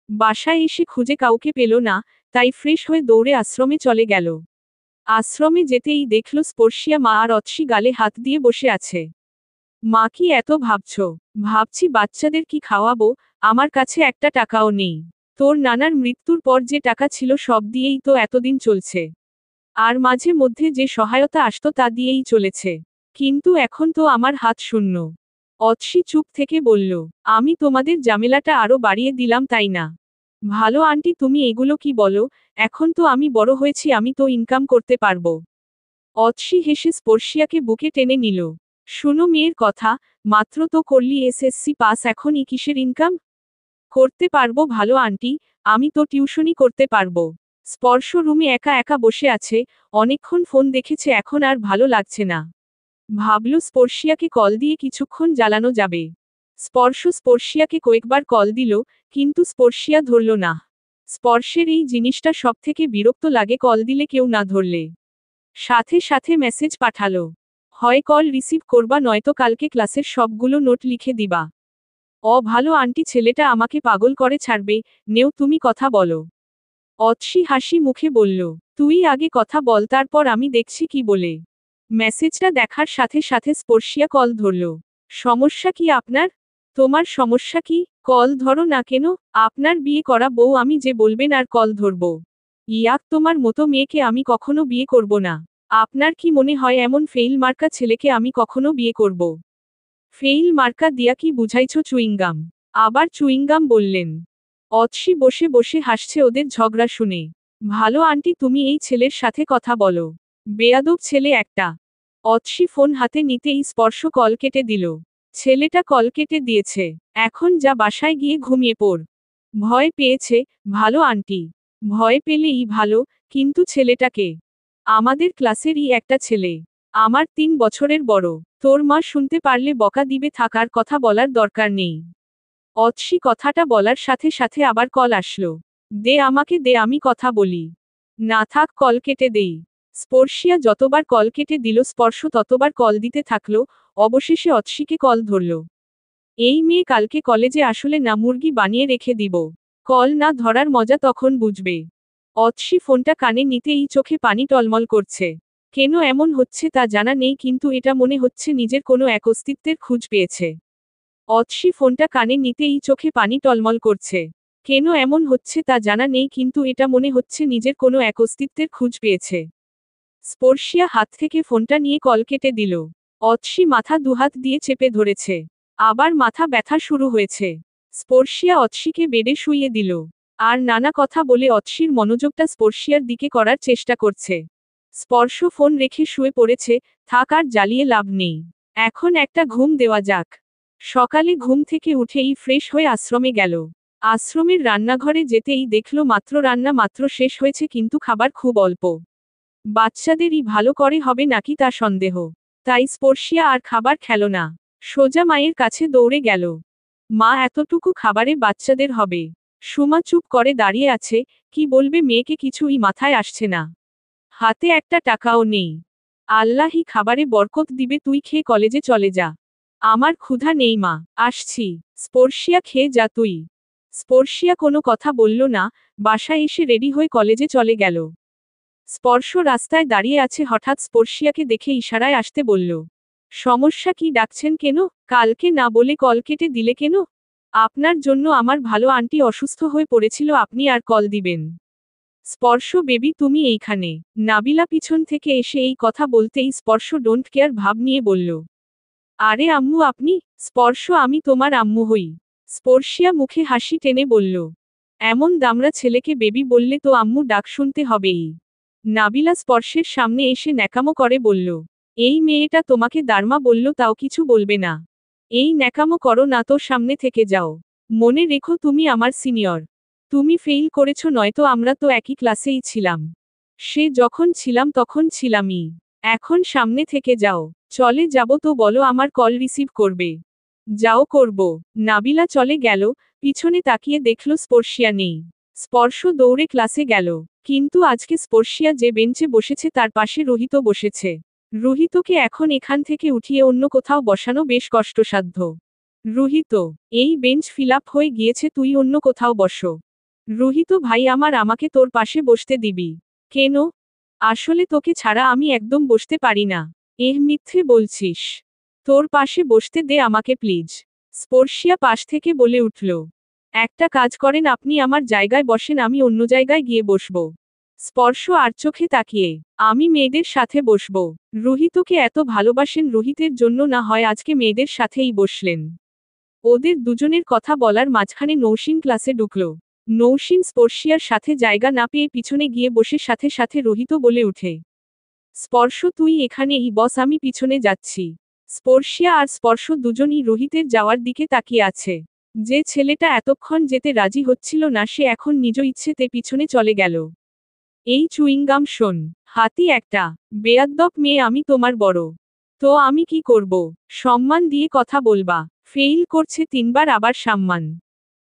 বাসায় এসে খুঁজে কাউকে পেল না, তাই ফ্রেশ হয়ে দৌড়ে আশ্রমে চলে গেল। আশ্রমে যেতেই দেখল স্পর্শিয়া মা আর অৎসি গালে হাত দিয়ে বসে আছে। মা, কি এত ভাবছ? ভাবছি বাচ্চাদের কি খাওয়াবো, আমার কাছে একটা টাকাও নেই। তোর নানার মৃত্যুর পর যে টাকা ছিল সব দিয়েই তো এতদিন চলছে। আর মাঝে মধ্যে যে সহায়তা আসতো তা দিয়েই চলেছে। কিন্তু এখন তো আমার হাত শূন্য। অৎসি চুপ থেকে বলল, আমি তোমাদের ঝামেলাটা আরো বাড়িয়ে দিলাম তাই না? ভালো আন্টি, তুমি এগুলো কি বলো? এখন তো আমি বড় হয়েছি, আমি তো ইনকাম করতে পারবো। অৎসি হেসে স্পর্শিয়াকে বুকে টেনে নিল। শুনো মেয়ের কথা, মাত্র তো করলি এসএসসি পাস, এখনই কিসের ইনকাম? করতে পারবো ভালো আন্টি, আমি তো টিউশনি করতে পারবো। স্পর্শ রুমে একা একা বসে আছে, অনেকক্ষণ ফোন দেখেছে, এখন আর ভালো লাগছে না। ভাবল স্পর্শিয়াকে কল দিয়ে কিছুক্ষণ জ্বালানো যাবে। স্পর্শ স্পর্শিয়াকে কয়েকবার কল দিল, কিন্তু স্পর্শিয়া ধরল না। স্পর্শের এই জিনিসটা সব থেকে বিরক্ত লাগে, কল দিলে কেউ না ধরলে সাথে সাথে মেসেজ পাঠালো, হয় কল রিসিভ করবা নয়তো কালকে ক্লাসের সবগুলো নোট লিখে দিবা। ভালো আন্টি, ছেলেটা আমাকে পাগল করে ছাড়বে, নেও তুমি কথা বলো। অৎসি হাসি মুখে বলল, তুই আগে কথা বল, তারপর আমি দেখছি কি বলে। মেসেজটা দেখার সাথে সাথে স্পর্শিয়া কল ধরল। সমস্যা কি আপনার? তোমার সমস্যা কি? কল ধরো না কেন? আপনার বিয়ে করা বউ আমি যে বলবেন আর কল ধরব? ইয়াক, তোমার মতো মেয়েকে আমি কখনো বিয়ে করব না। আপনার কি মনে হয় এমন ফেইল মার্কা ছেলেকে আমি কখনো বিয়ে করব? ফেইল মার্কা দিয়া কি বুঝাইছ চুইংগাম? আবার চুইংগাম বললেন। অৎসি বসে বসে হাসছে ওদের ঝগড়া শুনে। ভালো আন্টি, তুমি এই ছেলের সাথে কথা বলো। বেয়াদব ছেলে একটা। অৎসি ফোন হাতে নিতেই স্পর্শ কল কেটে দিল। ছেলেটা কল কেটে দিয়েছে। এখন যা বাসায় গিয়ে ঘুমিয়ে পড়। ভয় পেয়েছে, ভালো আন্টি। ভয় পেলেই ভালো, কিন্তু ছেলেটাকে? আমাদের ক্লাসেরই একটা ছেলে। আমার 3 বছরের বড়। তোর মা শুনতে পারলে বকা দিবে, থাকার কথা বলার দরকার নেই। অতসী কথাটা বলার সাথে সাথে আবার কল আসলো। দে আমাকে দে, আমি কথা বলি। না থাক, কল কেটে দেই। স্পর্শিয়া যতবার কল কেটে দিল স্পর্শ ততবার কল দিতে থাকলো। অবশেষে অতসীকে কল ধরল। এই মেয়ে কালকে কলেজে আসলে না, মুরগি বানিয়ে রেখে দিব। কল না ধরার মজা তখন বুঝবে। অতসী ফোনটা কানে নিতেই চোখে পানি টলমল করছে। কেন এমন হচ্ছে তা জানা নেই, কিন্তু এটা মনে হচ্ছে নিজের কোনো এক অস্তিত্বের খোঁজ পেয়েছে। অতসী ফোনটা কানে নিতেই চোখে পানি টলমল করছে। কেন এমন হচ্ছে তা জানা নেই, কিন্তু এটা মনে হচ্ছে নিজের কোনো এক অস্তিত্বের খোঁজ পেয়েছে। স্পর্শিয়া হাত থেকে ফোনটা নিয়ে কল কেটে দিল। অতসী মাথা দুহাত দিয়ে চেপে ধরেছে। আবার মাথা ব্যথা শুরু হয়েছে। স্পর্শিয়া অতসীকে বেডে শুইয়ে দিল। আর নানা কথা বলে অতসীর মনোযোগটা স্পর্শিয়ার দিকে করার চেষ্টা করছে। স্পর্শ ফোন রেখে শুয়ে পড়েছে। থাক, আর জ্বালিয়ে লাভ নেই। এখন একটা ঘুম দেওয়া যাক। সকালে ঘুম থেকে উঠেই ফ্রেশ হয়ে আশ্রমে গেল। আশ্রমের রান্নাঘরে যেতেই দেখল রান্না মাত্র শেষ হয়েছে, কিন্তু খাবার খুব অল্প। বাচ্চাদেরই ভালো করে হবে নাকি তা সন্দেহ। তাই স্পর্শিয়া আর খাবার খেল না। সোজা মায়ের কাছে দৌড়ে গেল। মা, এতটুকু খাবারে বাচ্চাদের হবে? সুমা চুপ করে দাঁড়িয়ে আছে। কি বলবে মেয়েকে কিছুই মাথায় আসছে না। হাতে একটা টাকাও নেই। আল্লাহই খাবারে বরকত দিবে, তুই খেয়ে কলেজে চলে যা। আমার ক্ষুধা নেই মা, আসছি। স্পর্শিয়া, খেয়ে যা তুই। স্পর্শিয়া কোনো কথা বলল না। বাসায় এসে রেডি হয়ে কলেজে চলে গেল। স্পর্শ রাস্তায় দাঁড়িয়ে আছে, হঠাৎ স্পর্শিয়াকে দেখে ইশারায় আসতে বলল। সমস্যা কি, ডাকছেন কেন? কালকে না বলে কল কেটে দিলে কেন? আপনার জন্য আমার ভালো আন্টি অসুস্থ হয়ে পড়েছিল, আপনি আর কল দিবেন? স্পর্শ, বেবি তুমি এইখানে? নাবিলা পিছন থেকে এসে এই কথা বলতেই স্পর্শ ডোন্ট কেয়ার ভাব নিয়ে বলল। আরে আম্মু আপনি? স্পর্শ, আমি তোমার আম্মু হই। স্পর্শিয়া মুখে হাসি টেনে বলল। এমন দামড়া ছেলেকে বেবি বললে তো আম্মু ডাক শুনতে হবেই। নাবিলা স্পর্শের সামনে এসে ন্যাকামো করে বলল। এই মেয়েটা তোমাকে দারমা বলল তাও কিছু বলবে না? এই ন্যাকামো করো না তো, সামনে থেকে যাও। মনে রেখো তুমি আমার সিনিয়র। তুমি ফেইল করেছো, নয়তো আমরা তো একই ক্লাসেই ছিলাম। সে যখন ছিলাম তখন ছিলামই। এখন সামনে থেকে যাও। চলে যাব তো বলো, আমার কল রিসিভ করবে? যাও, করব। নাবিলা চলে গেল। পিছনে তাকিয়ে দেখল স্পর্শিয়া নেই। স্পর্শ দৌড়ে ক্লাসে গেল। কিন্তু আজকে স্পর্শিয়া যে বেঞ্চে বসেছে তার পাশে রোহিত বসেছে। রোহিতকে এখন এখান থেকে উঠিয়ে অন্য কোথাও বসানো বেশ কষ্টসাধ্য। রোহিত, এই বেঞ্চ ফিল আপ হয়ে গিয়েছে, তুই অন্য কোথাও বসো। রোহিত ভাই আমার, আমাকে তোর পাশে বসতে দিবি? কেন? আসলে তোকে ছাড়া আমি একদম বসতে পারি না। মিথ্যে বলছিস? তোর পাশে বসতে দে আমাকে প্লিজ। স্পর্শিয়া পাশ থেকে বলে উঠল। একটা কাজ করেন, আপনি আমার জায়গায় বসেন, আমি অন্য জায়গায় গিয়ে বসবো। স্পর্শ আর চোখে তাকিয়ে। আমি মেয়েদের সাথে বসবো? রোহিতকে এত ভালোবাসেন, রোহিতের জন্য না হয় আজকে মেয়েদের সাথেই বসলেন। ওদের দুজনের কথা বলার মাঝখানে নৌসিন ক্লাসে ঢুকল। নৌসিন স্পর্শিয়ার সাথে জায়গা না পেয়ে পিছনে গিয়ে বসে সাথে সাথে রোহিত বলে উঠে। স্পর্শ, তুই এখানেই বস, আমি পিছনে যাচ্ছি। স্পর্শিয়া আর স্পর্শ দুজনই রোহিতের যাওয়ার দিকে তাকিয়ে আছে। যে ছেলেটা এতক্ষণ যেতে রাজি হচ্ছিল না সে এখন নিজ ইচ্ছেতে পিছনে চলে গেল। এই চুইংগাম শোন, হাতি একটা। বেয়াদ্দপ মেয়ে, আমি তোমার বড়। তো আমি কি করব? সম্মান দিয়ে কথা বলবা। ফেইল করছে 3 বার, আবার সম্মান।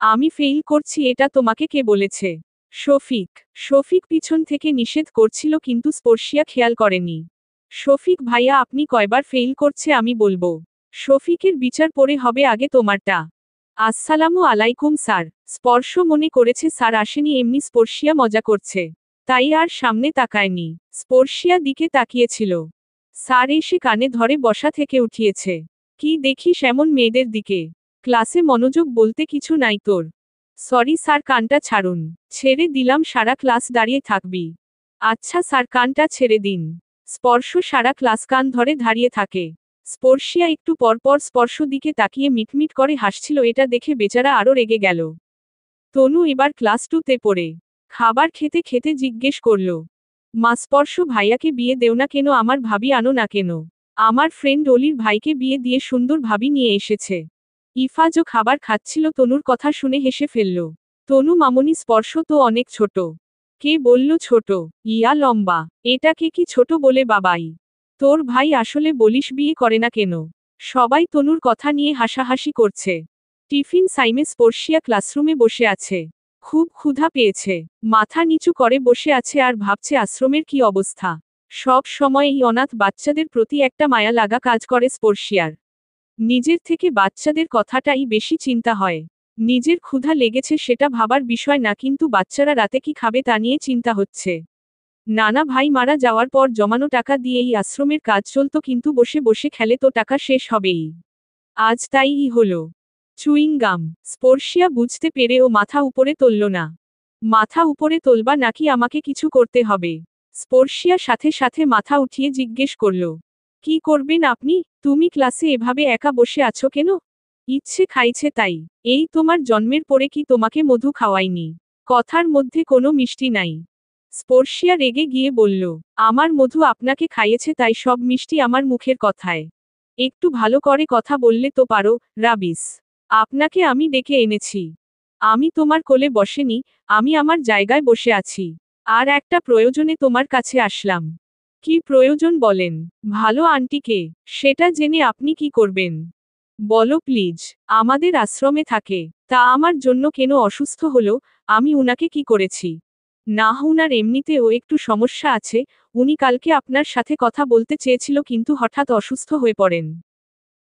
আমি ফেইল করছি এটা তোমাকে কে বলেছে? শফিক। শফিক পিছন থেকে নিষেধ করছিল, কিন্তু স্পর্শিয়া খেয়াল করেনি। শফিক ভাইয়া, আপনি কয়বার ফেইল করছে আমি বলবো। শফিকের বিচার পরে হবে, আগে তোমারটা। আসসালামু আলাইকুম স্যার। স্পর্শ মনে করেছে স্যার আসেনি, এমনি স্পর্শিয়া মজা করছে। তাই আর সামনে তাকায়নি। স্পর্শিয়া দিকে তাকিয়েছিল। স্যার এসে কানে ধরে বসা থেকে উঠিয়েছে। কি দেখিস এমন মেয়েদের দিকে? ক্লাসে মনোযোগ বলতে কিছু নাই তোর? সরি স্যার, কানটা ছাড়ুন। ছেড়ে দিলাম, সারা ক্লাস দাঁড়িয়ে থাকবি? আচ্ছা স্যার, কানটা ছেড়ে দিন। স্পর্শ সারা ক্লাস কান ধরে দাঁড়িয়ে থাকে। স্পর্শিয়া একটু পরপর স্পর্শ দিকে তাকিয়ে মিটমিট করে হাসছিল, এটা দেখে বেচারা আরও রেগে গেল। তনু এবার ক্লাস 2তে পড়ে। খাবার খেতে খেতে জিজ্ঞেস করল। মা, স্পর্শ ভাইয়াকে বিয়ে দেও না কেন, আমার ভাবি আনো না কেন? আমার ফ্রেন্ড অলির ভাইকে বিয়ে দিয়ে সুন্দর ভাবি নিয়ে এসেছে। ইফাজও খাবার খাচ্ছিল, তনুর কথা শুনে হেসে ফেলল। তনু মামনি, স্পর্শ তো অনেক ছোট। কে বলল ছোট? ইয়া লম্বা। এটাকে কি ছোট বলে বাবাই? তোর ভাই আসলে বলিস বিয়ে করে না কেন? সবাই তনুর কথা নিয়ে হাসাহাসি করছে। টিফিন সাইমে স্পর্শিয়া ক্লাসরুমে বসে আছে। খুব ক্ষুধা পেয়েছে। মাথা নিচু করে বসে আছে আর ভাবছে আশ্রমের কি অবস্থা। সব সময় এই অনাথ বাচ্চাদের প্রতি একটা মায়া লাগা কাজ করে স্পর্শিয়ার। নিজের থেকে বাচ্চাদের কথাটাই বেশি চিন্তা হয়। নিজের ক্ষুধা লেগেছে সেটা ভাবার বিষয় না, কিন্তু বাচ্চারা রাতে কি খাবে তা নিয়ে চিন্তা হচ্ছে। নানা ভাই মারা যাওয়ার পর জমানো টাকা দিয়ে এই আশ্রমের কাজ চলত, কিন্তু বসে বসে খেলে তো টাকা শেষ হবেই। আজ তাইই হলো। Chewing gum. স্পর্শিয়া বুঝতে পেরে ও মাথা উপরে তুলল না। মাথা উপরে তোলবা নাকি আমাকে কিছু করতে হবে? স্পর্শিয়া সাথে সাথে মাথা উঠিয়ে জিজ্ঞেস করল। কি করবেন আপনি? তুমি ক্লাসে এভাবে একা বসে আছো কেন? ইচ্ছে খাইছে তাই। এই তোমার জন্মের পরে কি তোমাকে মধু খাওয়াইনি? কথার মধ্যে কোনো মিষ্টি নাই। স্পর্শিয়া রেগে গিয়ে বলল, আমার মধু আপনাকে খাইয়েছে তাই সব মিষ্টি আমার মুখের কথায়। একটু ভালো করে কথা বললে তো পারো, রাবিস। আপনাকে আমি ডেকে এনেছি। আমি তোমার কোলে বসেনি, আমি আমার জায়গায় বসে আছি। আর একটা প্রয়োজনে তোমার কাছে আসলাম। কি প্রয়োজন বলেন? ভালো আন্টিকে। সেটা জেনে আপনি কি করবেন? বলো প্লিজ। আমাদের আশ্রমে থাকে। তা আমার জন্য কেন অসুস্থ হলো? আমি উনাকে কি করেছি? না, উনার এমনিতেও একটু সমস্যা আছে। উনি কালকে আপনার সাথে কথা বলতে চেয়েছিল কিন্তু হঠাৎ অসুস্থ হয়ে পড়েন।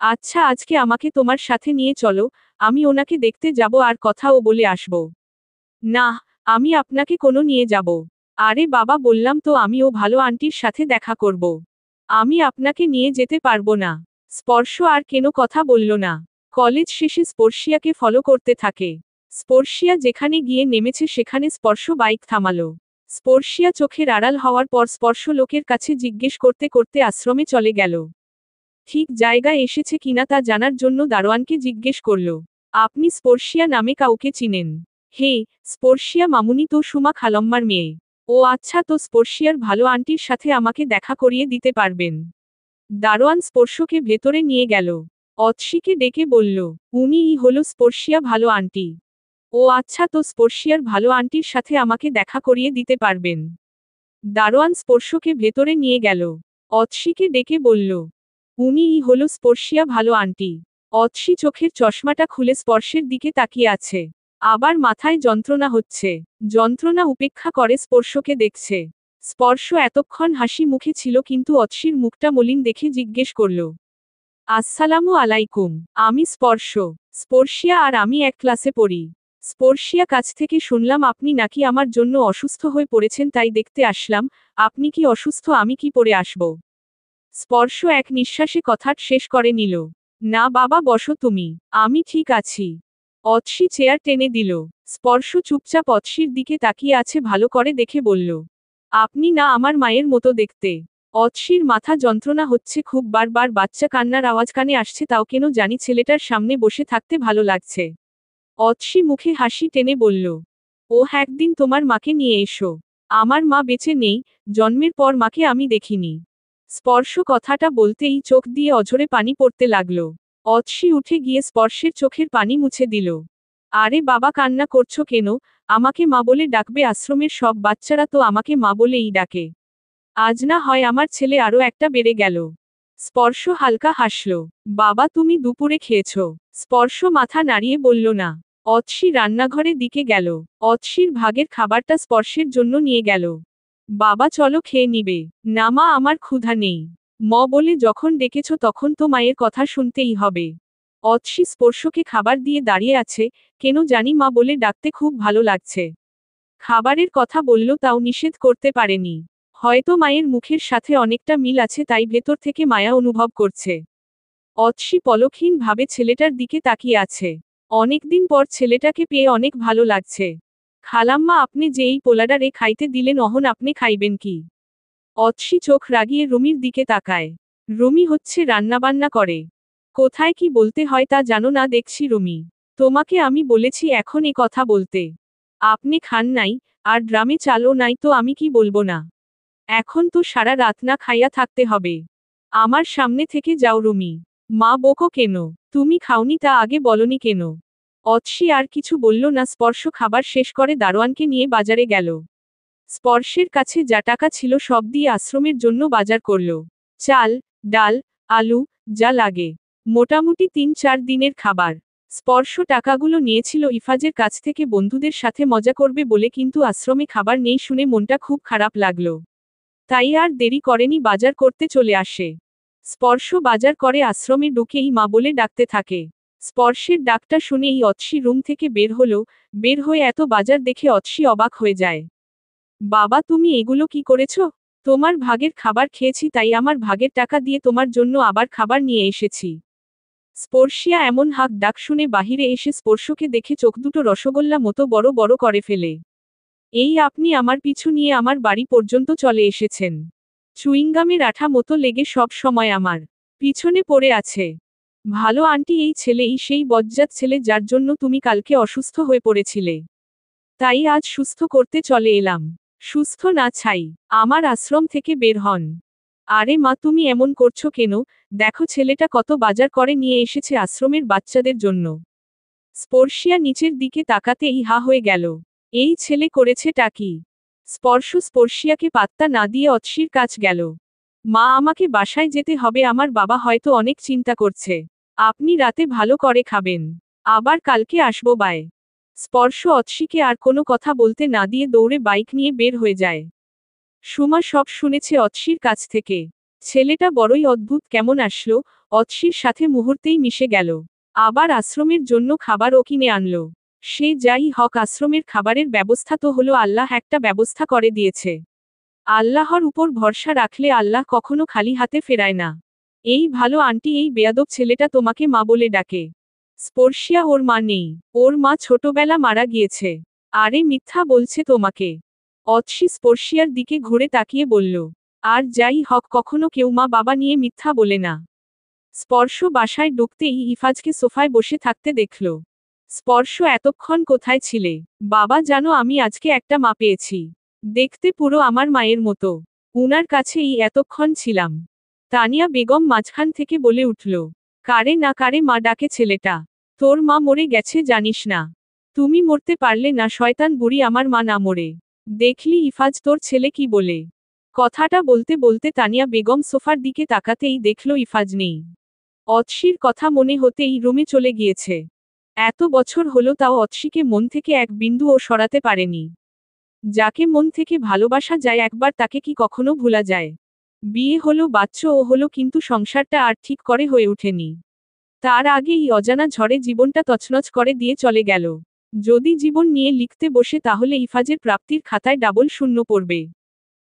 আচ্ছা, আজকে আমাকে তোমার সাথে নিয়ে চলো, আমি ওনাকে দেখতে যাব আর কথাও বলে আসব। না, আমি আপনাকে কোনো নিয়ে যাব। আরে বাবা, বললাম তো আমি ও ভালো আন্টির সাথে দেখা করব। আমি আপনাকে নিয়ে যেতে পারবো না। স্পর্শ আর কেন কথা বলল না। কলেজ শেষে স্পর্শিয়াকে ফলো করতে থাকে। স্পর্শিয়া যেখানে গিয়ে নেমেছে সেখানে স্পর্শ বাইক থামালো। স্পর্শিয়া চোখের আড়াল হওয়ার পর স্পর্শ লোকের কাছে জিজ্ঞেস করতে করতে আশ্রমে চলে গেল। ঠিক জায়গায় এসেছে কিনা তা জানার জন্য দারোয়ানকে জিজ্ঞেস করল। আপনি স্পর্শিয়া নামে কাউকে চিনেন? হে, স্পর্শিয়া মামুনি তো সুমা খালম্মার মেয়ে। ও আচ্ছা, তো স্পর্শিয়ার ভালো আন্টির সাথে আমাকে দেখা করিয়ে দিতে পারবেন? দারোয়ান স্পর্শকে ভেতরে নিয়ে গেল। অতসীকে ডেকে বলল, উনিই হলো স্পর্শিয়া ভালো আন্টি। ও আচ্ছা, তো স্পর্শিয়ার ভালো আন্টির সাথে আমাকে দেখা করিয়ে দিতে পারবেন? দারোয়ান স্পর্শকে ভেতরে নিয়ে গেল। অতসীকে ডেকে বলল, উনিই হলো স্পর্শিয়া ভালো আন্টি। অতসী চোখের চশমাটা খুলে স্পর্শের দিকে তাকিয়ে আছে। আবার মাথায় যন্ত্রণা হচ্ছে। যন্ত্রণা উপেক্ষা করে স্পর্শকে দেখছে। স্পর্শ এতক্ষণ হাসি মুখে ছিল, কিন্তু অতসীর মুখটা মলিন দেখে জিজ্ঞেস করল, আসসালামু আলাইকুম। আমি স্পর্শ। স্পর্শিয়া আর আমি এক ক্লাসে পড়ি। স্পর্শিয়া কাছ থেকে শুনলাম আপনি নাকি আমার জন্য অসুস্থ হয়ে পড়েছেন, তাই দেখতে আসলাম। আপনি কি অসুস্থ? আমি কি পরে আসব? স্পর্শ এক নিঃশ্বাসে কথা শেষ করে নিল। না বাবা, বসো তুমি। আমি ঠিক আছি। অতসী চেয়ার টেনে দিল। স্পর্শ চুপচাপ অতসীর দিকে তাকিয়ে আছে, ভালো করে দেখে বলল, আপনি না আমার মায়ের মতো দেখতে। অতসীর মাথা যন্ত্রণা হচ্ছে খুব, বারবার বাচ্চা কান্নার আওয়াজ কানে আসছে, তাও কেন জানি ছেলেটার সামনে বসে থাকতে ভালো লাগছে। অতসী মুখে হাসি টেনে বলল, ও একদিন তোমার মাকে নিয়ে এসো। আমার মা বেঁচে নেই, জন্মের পর মাকে আমি দেখিনি। স্পর্শ কথাটা বলতেই চোখ দিয়ে অঝরে পানি পড়তে লাগল। অতসী উঠে গিয়ে স্পর্শের চোখের পানি মুছে দিল। আরে বাবা, কান্না করছো কেন? আমাকে মা বলে ডাকবে। আশ্রমের সব বাচ্চারা তো আমাকে মা বলেই ডাকে। আজ না হয় আমার ছেলে আরও একটা বেড়ে গেল। স্পর্শ হালকা হাসল। বাবা, তুমি দুপুরে খেয়েছ? স্পর্শ মাথা নাড়িয়ে বলল না। অতসী রান্নাঘরের দিকে গেল। অতসীর ভাগের খাবারটা স্পর্শের জন্য নিয়ে গেল। বাবা চলো, খেয়ে নিবে। না মা, আমার ক্ষুধা নেই। ম বলে যখন ডেকেছ তখন তো মায়ের কথা শুনতেই হবে। অতসী স্পর্শকে খাবার দিয়ে দাঁড়িয়ে আছে। কেন জানি মা বলে ডাকতে খুব ভালো লাগছে। খাবারের কথা বলল, তাও নিষেধ করতে পারেনি। হয়তো মায়ের মুখের সাথে অনেকটা মিল আছে, তাই ভেতর থেকে মায়া অনুভব করছে। অতসী পলকহীন ভাবে ছেলেটার দিকে তাকিয়ে আছে। অনেকদিন পর ছেলেটাকে পেয়ে অনেক ভালো লাগছে। খালাম্মা, আপনি যে এই পোলাডারে খাইতে দিলেন, অহন আপনি খাইবেন কি? অতসী চোখ রাগিয়ে রুমির দিকে তাকায়। রুমি হচ্ছে রান্নাবান্না করে। কোথায় কি বলতে হয় তা জানো না দেখছি রুমি। তোমাকে আমি বলেছি এখন এ কথা বলতে। আপনি খান নাই, আর ড্রামে চালও নাই, তো আমি কি বলবো না? এখন তো সারা রাত না খাইয়া থাকতে হবে। আমার সামনে থেকে যাও রুমি। মা বকো কেন? তুমি খাওনি তা আগে বলনি কেন? অতসী আর কিছু বলল না। স্পর্শ খাবার শেষ করে দারোয়ানকে নিয়ে বাজারে গেল। স্পর্শের কাছে যা টাকা ছিল সব দিয়ে আশ্রমের জন্য বাজার করল। চাল, ডাল, আলু, যা লাগে। মোটামুটি ৩-৪ দিনের খাবার। স্পর্শ টাকাগুলো নিয়েছিল ইফাজের কাছ থেকে বন্ধুদের সাথে মজা করবে বলে, কিন্তু আশ্রমে খাবার নেই শুনে মনটা খুব খারাপ লাগলো। তাই আর দেরি করেনি, বাজার করতে চলে আসে। স্পর্শ বাজার করে আশ্রমে ঢুকেই মা বলে ডাকতে থাকে। স্পর্শের ডাকটা শুনেই অতসী রুম থেকে বের হলো। বের হয়ে এত বাজার দেখে অতসী অবাক হয়ে যায়। বাবা, তুমি এগুলো কি করেছো? তোমার ভাগের খাবার খেয়েছি, তাই আমার ভাগের টাকা দিয়ে তোমার জন্য আবার খাবার নিয়ে এসেছি। স্পর্শিয়া এমন হাক ডাক শুনে বাহিরে এসে স্পর্শকে দেখে চোখ দুটো রসগোল্লা মতো বড় বড় করে ফেলে। এই আপনি আমার পিছু নিয়ে আমার বাড়ি পর্যন্ত চলে এসেছেন? চুইংগামের আঠা মতো লেগে সব সময় আমার পিছনে পড়ে আছে। ভালো আন্টি, এই ছেলেই সেই বজ্জাত ছেলে যার জন্য তুমি কালকে অসুস্থ হয়ে পড়েছিলে। তাই আজ সুস্থ করতে চলে এলাম। সুস্থ না ছাই, আমার আশ্রম থেকে বের হন। আরে মা, তুমি এমন করছো কেন? দেখো ছেলেটা কত বাজার করে নিয়ে এসেছে আশ্রমের বাচ্চাদের জন্য। স্পর্শিয়া নিচের দিকে তাকাতেই হা হয়ে গেল। এই ছেলে করেছেটা কি? স্পর্শিয়াকে পাত্তা না দিয়ে অতসীর কাছ গেল। মা, আমাকে বাসায় যেতে হবে, আমার বাবা হয়তো অনেক চিন্তা করছে। আপনি রাতে ভালো করে খাবেন, আবার কালকে আসবো বাই। স্পর্শ অতসীকে আর কোনো কথা বলতে না দিয়ে দৌড়ে বাইক নিয়ে বের হয়ে যায়। সুমা সব শুনেছে অতসীর কাছ থেকে। ছেলেটা বড়ই অদ্ভুত, কেমন আসলো, অতসীর সাথে মুহূর্তেই মিশে গেল। আবার আশ্রমের জন্য খাবারও কিনে আনলো। সে যাই হক, আশ্রমের খাবারের ব্যবস্থা তো হলো, আল্লাহ একটা ব্যবস্থা করে দিয়েছে। আল্লাহর উপর ভরসা রাখলে আল্লাহ কখনো খালি হাতে ফেরায় না। এই ভালো আন্টি, এই বেয়াদব ছেলেটা তোমাকে মা বলে ডাকে। স্পর্শিয়া ওর মা নেই, ওর মা ছোটবেলা মারা গিয়েছে। আরে মিথ্যা বলছে তোমাকে। অতসী স্পর্শিয়ার দিকে ঘুরে তাকিয়ে বলল। আর যাই হক, কখনো কেউ মা বাবা নিয়ে মিথ্যা বলে না। স্পর্শ বাসায় ঢুকতেই ইফাজকে সোফায় বসে থাকতে দেখল। স্পর্শ, এতক্ষণ কোথায় ছিলে? বাবা, জানো আমি আজকে একটা মা পেয়েছি। দেখতে পুরো আমার মায়ের মতো। উনার কাছেই এতক্ষণ ছিলাম। তানিয়া বেগম মাঝখান থেকে বলে উঠল। কারে না কারে মা ডাকে ছেলেটা? তোর মা মরে গেছে জানিস না? তুমি মরতে পারলে না শয়তান বুড়ি, আমার মা না মরে। দেখলি ইফাজ তোর ছেলে কি বলে? কথাটা বলতে বলতে তানিয়া বেগম সোফার দিকে তাকাতেই দেখল ইফাজ নেই। অতসীর কথা মনে হতেই রুমে চলে গিয়েছে। এত বছর হলো তাও অতসীকে মন থেকে এক বিন্দুও সরাতে পারেনি। যাকে মন থেকে ভালোবাসা যায় একবার, তাকে কি কখনো ভোলা যায়? বিয়ে হলো, বাচ্চাও হলো, কিন্তু সংসারটা আর ঠিক করে হয়ে ওঠেনি। তার আগেই অজানা ঝড়ে জীবনটা তছনছ করে দিয়ে চলে গেল। যদি জীবন নিয়ে লিখতে বসে তাহলে ইফাজের প্রাপ্তির খাতায় ডাবল শূন্য পড়বে।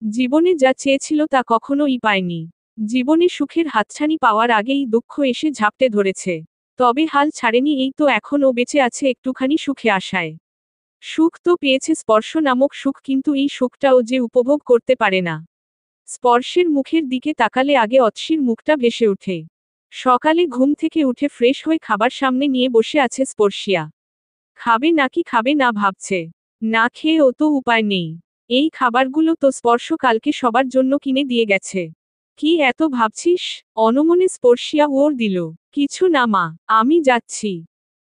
জীবনে যা চেয়েছিল তা কখনোই পায়নি। জীবনে সুখের হাতছানি পাওয়ার আগেই দুঃখ এসে ঝাপটে ধরেছে। তবে হাল ছাড়েনি, এই তো এখনও বেঁচে আছে একটুখানি সুখে আশায়। সুখ তো পেয়েছে, স্পর্শ নামক সুখ, কিন্তু এই সুখটাও যে উপভোগ করতে পারে না। স্পর্শের মুখের দিকে তাকালে আগে অতসীর মুখটা ভেসে ওঠে। সকালে ঘুম থেকে উঠে ফ্রেশ হয়ে খাবার সামনে নিয়ে বসে আছে স্পর্শিয়া। খাবে নাকি খাবে না ভাবছে। না খেয়ে ও তো উপায় নেই। এই খাবারগুলো তো স্পর্শ কালকে সবার জন্য কিনে দিয়ে গেছে। কি এত ভাবছিস? অনমনে স্পর্শিয়া ওর দিল। কিছু না মা, আমি যাচ্ছি।